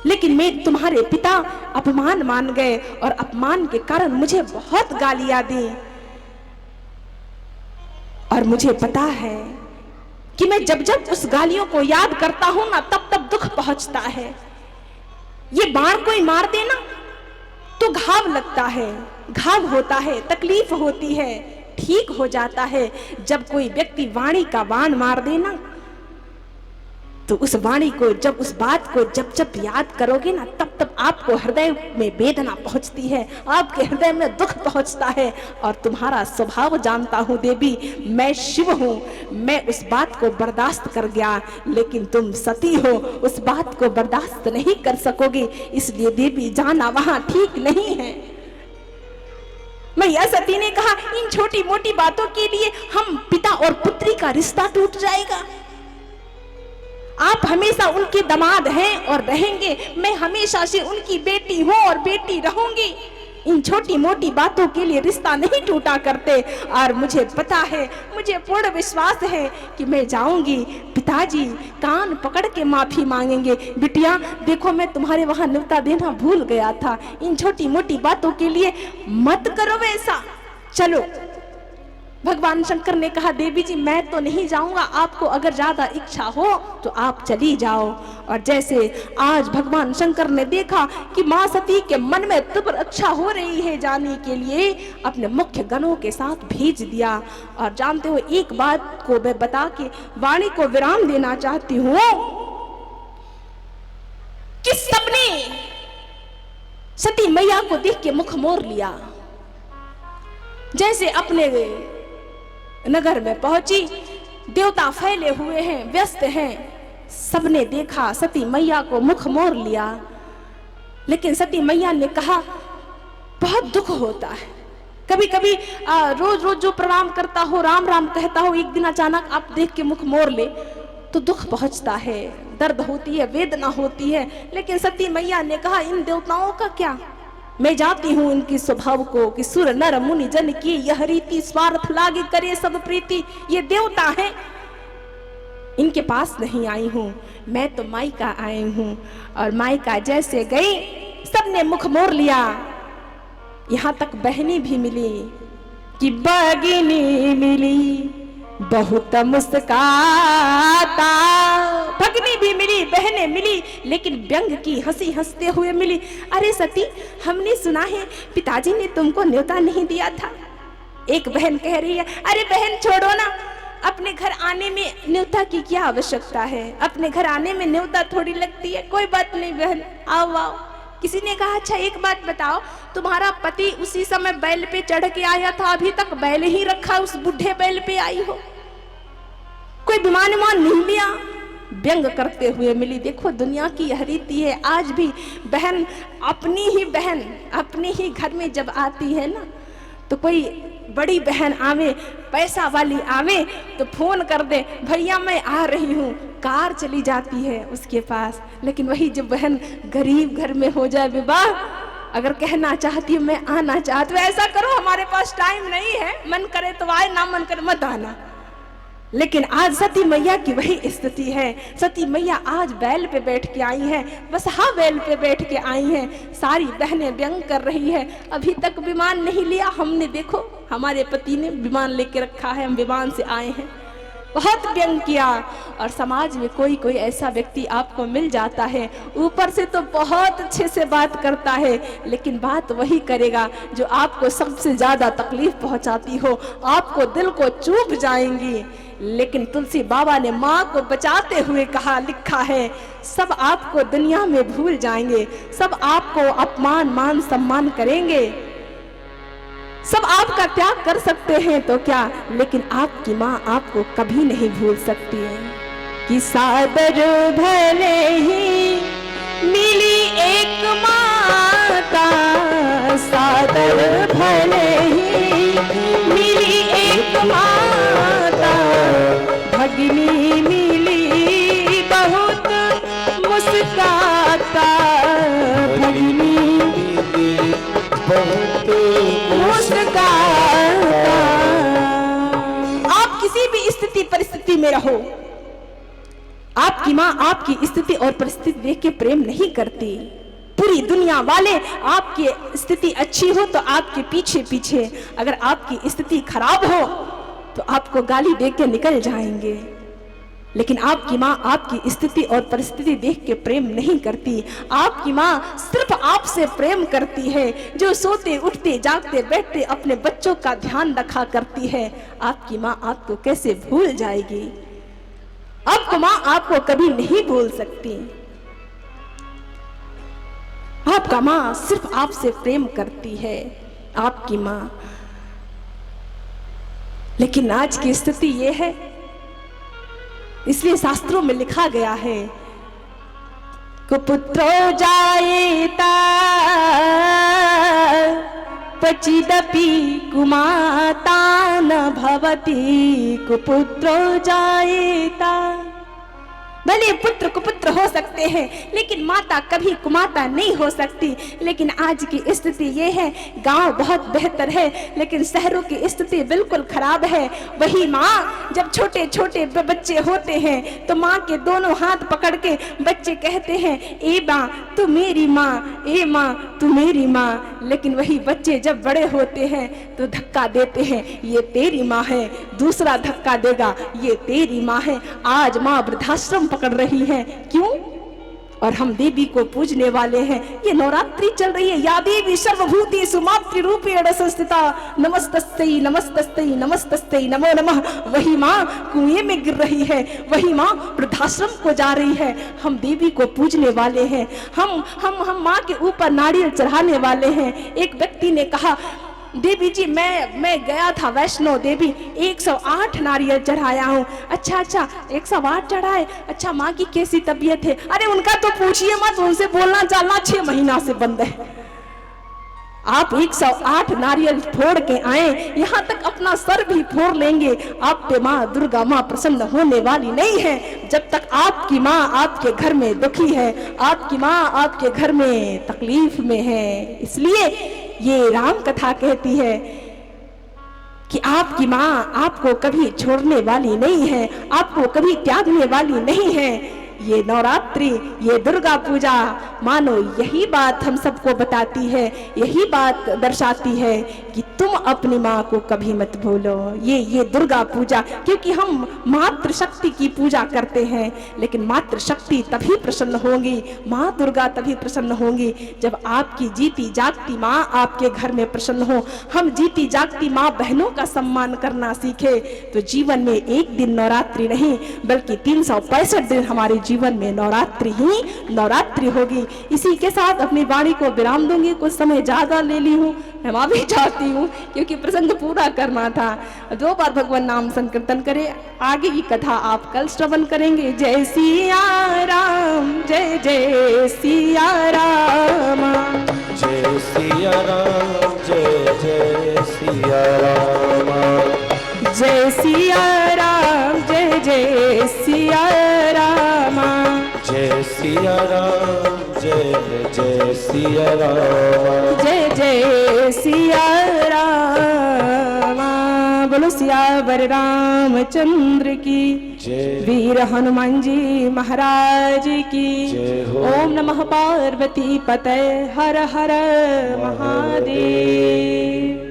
लेकिन मैं तुम्हारे पिता अपमान मान गए और अपमान के कारण मुझे बहुत गालियां दी। और मुझे पता है कि मैं जब जब उस गालियों को याद करता हूं ना, तब तब दुख पहुंचता है। ये बाण कोई मार देना तो घाव लगता है, घाव होता है, तकलीफ होती है, ठीक हो जाता है। जब कोई व्यक्ति वाणी का बाण मार देना तो उस वाणी को, जब उस बात को जब जब याद करोगे ना, तब तब आपको हृदय में वेदना पहुंचती है, आपके हृदय में दुख पहुंचता है। और तुम्हारा स्वभाव जानता हूं देवी, मैं शिव हूं, मैं उस बात को बर्दाश्त कर गया, लेकिन तुम सती हो, उस बात को बर्दाश्त नहीं कर सकोगे, इसलिए देवी जाना वहां ठीक नहीं है। मैया सती ने कहा इन छोटी मोटी बातों के लिए हम पिता और पुत्री का रिश्ता टूट जाएगा। आप हमेशा उनके दामाद हैं और रहेंगे, मैं हमेशा से उनकी बेटी हूं और बेटी रहूंगी। इन छोटी मोटी बातों के लिए रिश्ता नहीं टूटा करते। और मुझे पता है, मुझे पूर्ण विश्वास है कि मैं जाऊंगी, पिताजी कान पकड़ के माफी मांगेंगे, बिटिया देखो मैं तुम्हारे वहां न्योता देना भूल गया था, इन छोटी मोटी बातों के लिए मत करो वैसा, चलो। भगवान शंकर ने कहा देवी जी मैं तो नहीं जाऊंगा, आपको अगर ज्यादा इच्छा हो तो आप चली जाओ। और जैसे आज भगवान शंकर ने देखा कि मां सती के मन में तीव्र इच्छा हो रही है जाने के लिए, अपने मुख्य गणों के साथ भेज दिया। और जानते हो एक बात को मैं बता के वाणी को विराम देना चाहती हूँ कि सबने सती मैया को देख के मुख मोड़ लिया। जैसे अपने नगर में पहुंची, देवता फैले हुए हैं, व्यस्त हैं, सबने देखा सती मैया को मुख मोड़ लिया। लेकिन सती मैया ने कहा बहुत दुख होता है, कभी कभी रोज रोज जो प्रणाम करता हो, राम राम कहता हो, एक दिन अचानक आप देख के मुख मोड़ ले तो दुख पहुंचता है, दर्द होती है, वेदना होती है। लेकिन सती मैया ने कहा इन देवताओं का क्या, मैं जाती हूँ इनकी स्वभाव को कि सुर नर मुनि जन की यह रीति, स्वार्थ लागे करे सब प्रीति। ये देवता हैं, इनके पास नहीं आई हूँ, मैं तो मायका आई हूँ। और मायका जैसे गई सबने मुख मोड़ लिया। यहाँ तक बहनी भी मिली कि भगिनी मिली बहुत मुस्काता, भगनी भी मिली, बहनें मिली, लेकिन व्यंग की हंसी हंसते हुए मिली। अरे सती, हमने सुना है पिताजी ने तुमको न्योता नहीं दिया था। एक बहन कह रही है, अरे बहन छोड़ो ना, अपने घर आने में न्योता की क्या आवश्यकता है, अपने घर आने में न्योता थोड़ी लगती है। कोई बात नहीं बहन, आओ आओ। किसी ने कहा, अच्छा एक बात बताओ, तुम्हारा पति उसी समय बैल पे चढ़ के आया था, अभी तक बैल ही रखा, उस बुढ़े बैल पे आई हो, कोई विमान नहीं लिया। व्यंग करते हुए मिली। देखो दुनिया की यह रीति है, आज भी बहन अपने ही घर में जब आती है ना, तो कोई बड़ी बहन आवे, पैसा वाली आवे तो फोन कर दे, भैया मैं आ रही हूँ, कार चली जाती है उसके पास। लेकिन वही जब बहन गरीब घर में हो जाए विवाह, अगर कहना चाहती हूँ मैं आना चाहती हूँ, ऐसा करो हमारे पास टाइम नहीं है, मन करे तो आए, ना मन करे मत आना। लेकिन आज सती मैया की वही स्थिति है। सती मैया आज बैल पे बैठ के आई है, बस हाँ बैल पे बैठ के आई हैं। सारी बहनें व्यंग कर रही है, अभी तक विमान नहीं लिया हमने, देखो हमारे पति ने विमान लेके रखा है, हम विमान से आए हैं। बहुत व्यंग किया। और समाज में कोई कोई ऐसा व्यक्ति आपको मिल जाता है, ऊपर से तो बहुत अच्छे से बात करता है, लेकिन बात वही करेगा जो आपको सबसे ज्यादा तकलीफ पहुंचाती हो, आपको दिल को चुभ जाएंगी। लेकिन तुलसी बाबा ने माँ को बचाते हुए कहा, लिखा है, सब आपको दुनिया में भूल जाएंगे, सब आपको अपमान मान सम्मान करेंगे, सब आपका त्याग कर सकते हैं तो क्या, लेकिन आपकी माँ आपको कभी नहीं भूल सकती है। कि सादर भले ही मिली एक माता, सादर भले ही मिली एक माता, भगिनी मिली बहुत मुस्काता, भगिनी बहुत मुस्काता। आप किसी भी स्थिति परिस्थिति में रहो, आपकी माँ आपकी स्थिति और परिस्थिति देख के प्रेम नहीं करती। पूरी दुनिया वाले आपकी स्थिति अच्छी हो तो आपके पीछे पीछे, अगर आपकी स्थिति खराब हो तो आपको गाली दे के निकल जाएंगे। लेकिन आपकी माँ आपकी स्थिति और परिस्थिति देख के प्रेम नहीं करती। आपकी माँ सिर्फ आपसे प्रेम करती है, जो सोते उठते जागते बैठते अपने बच्चों का ध्यान रखा करती है। आपकी माँ आपको कैसे भूल जाएगी? आपको माँ आपको कभी नहीं भूल सकती। आपका माँ सिर्फ आपसे प्रेम करती है, आपकी माँ। लेकिन आज की स्थिति ये है, इसलिए शास्त्रों में लिखा गया है, कुपुत्रो जायेता पचिदपि कुमाता न भवति, कुपुत्रो जायेता। भले पुत्र कुपुत्र हो सकते हैं, लेकिन माता कभी कुमाता नहीं हो सकती। लेकिन आज की स्थिति ये है, गांव बहुत बेहतर है, लेकिन शहरों की स्थिति बिल्कुल खराब है। वही माँ जब छोटे छोटे बच्चे होते हैं तो माँ के दोनों हाथ पकड़ के बच्चे कहते हैं, ए माँ तू मेरी माँ, ए माँ तू मेरी माँ। लेकिन वही बच्चे जब बड़े होते हैं तो धक्का देते हैं, ये तेरी माँ है, दूसरा धक्का देगा, ये तेरी माँ है। आज माँ वृद्धाश्रम पकड़ रही है, क्यों? और हम देवी को पूजने वाले हैं। ये नवरात्रि चल रही है, या देवी सर्वभूतेषु मातृरूपेण संस्थिता, नमस्तस्यै नमस्तस्यै नमस्तस्यै नमो नमः। वही माँ कुएं में गिर रही है, वही माँ वृद्धाश्रम को जा रही है। हम देवी को पूजने वाले हैं, हम माँ के ऊपर नारियल चढ़ाने वाले हैं। एक व्यक्ति ने कहा, देवी जी मैं गया था वैष्णो देवी, 108 नारियल चढ़ाया हूँ। अच्छा 108 चढ़ाए, अच्छा माँ की कैसी तबीयत है? अरे उनका तो पूछिए मत, उनसे बोलना चालना 6 महीना से बंद है। आप 108 नारियल फोड़ के आए, यहाँ तक अपना सर भी फोड़ लेंगे, आप पे माँ दुर्गा माँ प्रसन्न होने वाली नहीं है। जब तक आपकी माँ आपके घर में दुखी है, आपकी माँ आपके घर में तकलीफ में है। इसलिए ये राम कथा कहती है कि आपकी माँ आपको कभी छोड़ने वाली नहीं है, आपको कभी त्यागने वाली नहीं है। ये नवरात्रि, ये दुर्गा पूजा मानो यही बात हम सबको बताती है, यही बात दर्शाती है कि तुम अपनी माँ को कभी मत भूलो। ये दुर्गा पूजा, क्योंकि हम मातृ शक्ति की पूजा करते हैं, लेकिन मातृ शक्ति तभी प्रसन्न होंगी, माँ दुर्गा तभी प्रसन्न होंगी जब आपकी जीती जागती माँ आपके घर में प्रसन्न हो। हम जीती जागती माँ बहनों का सम्मान करना सीखे तो जीवन में एक दिन नवरात्रि नहीं बल्कि 365 दिन हमारे जीवन में नवरात्रि ही नवरात्रि होगी। इसी के साथ अपनी वाणी को विराम दूंगी, कुछ समय ज्यादा ले ली हूँ, मैं माफी चाहती हूँ क्योंकि प्रसंग पूरा करना था। 2 बार भगवान नाम संकीर्तन करें, आगे की कथा आप कल श्रवण करेंगे। जय सिया राम, जय जय सिया राम, जय सिया राम, जय जय सिया राम, जय सिया राम, जय जय सिया राम, जय सिया राम, जय जय सिया राम, जय जय सिया राम। बोलो सियावर रामचंद्र की जय, वीर हनुमान जी महाराज की जय हो। ओम नमः पार्वती पते हर हर महादेव।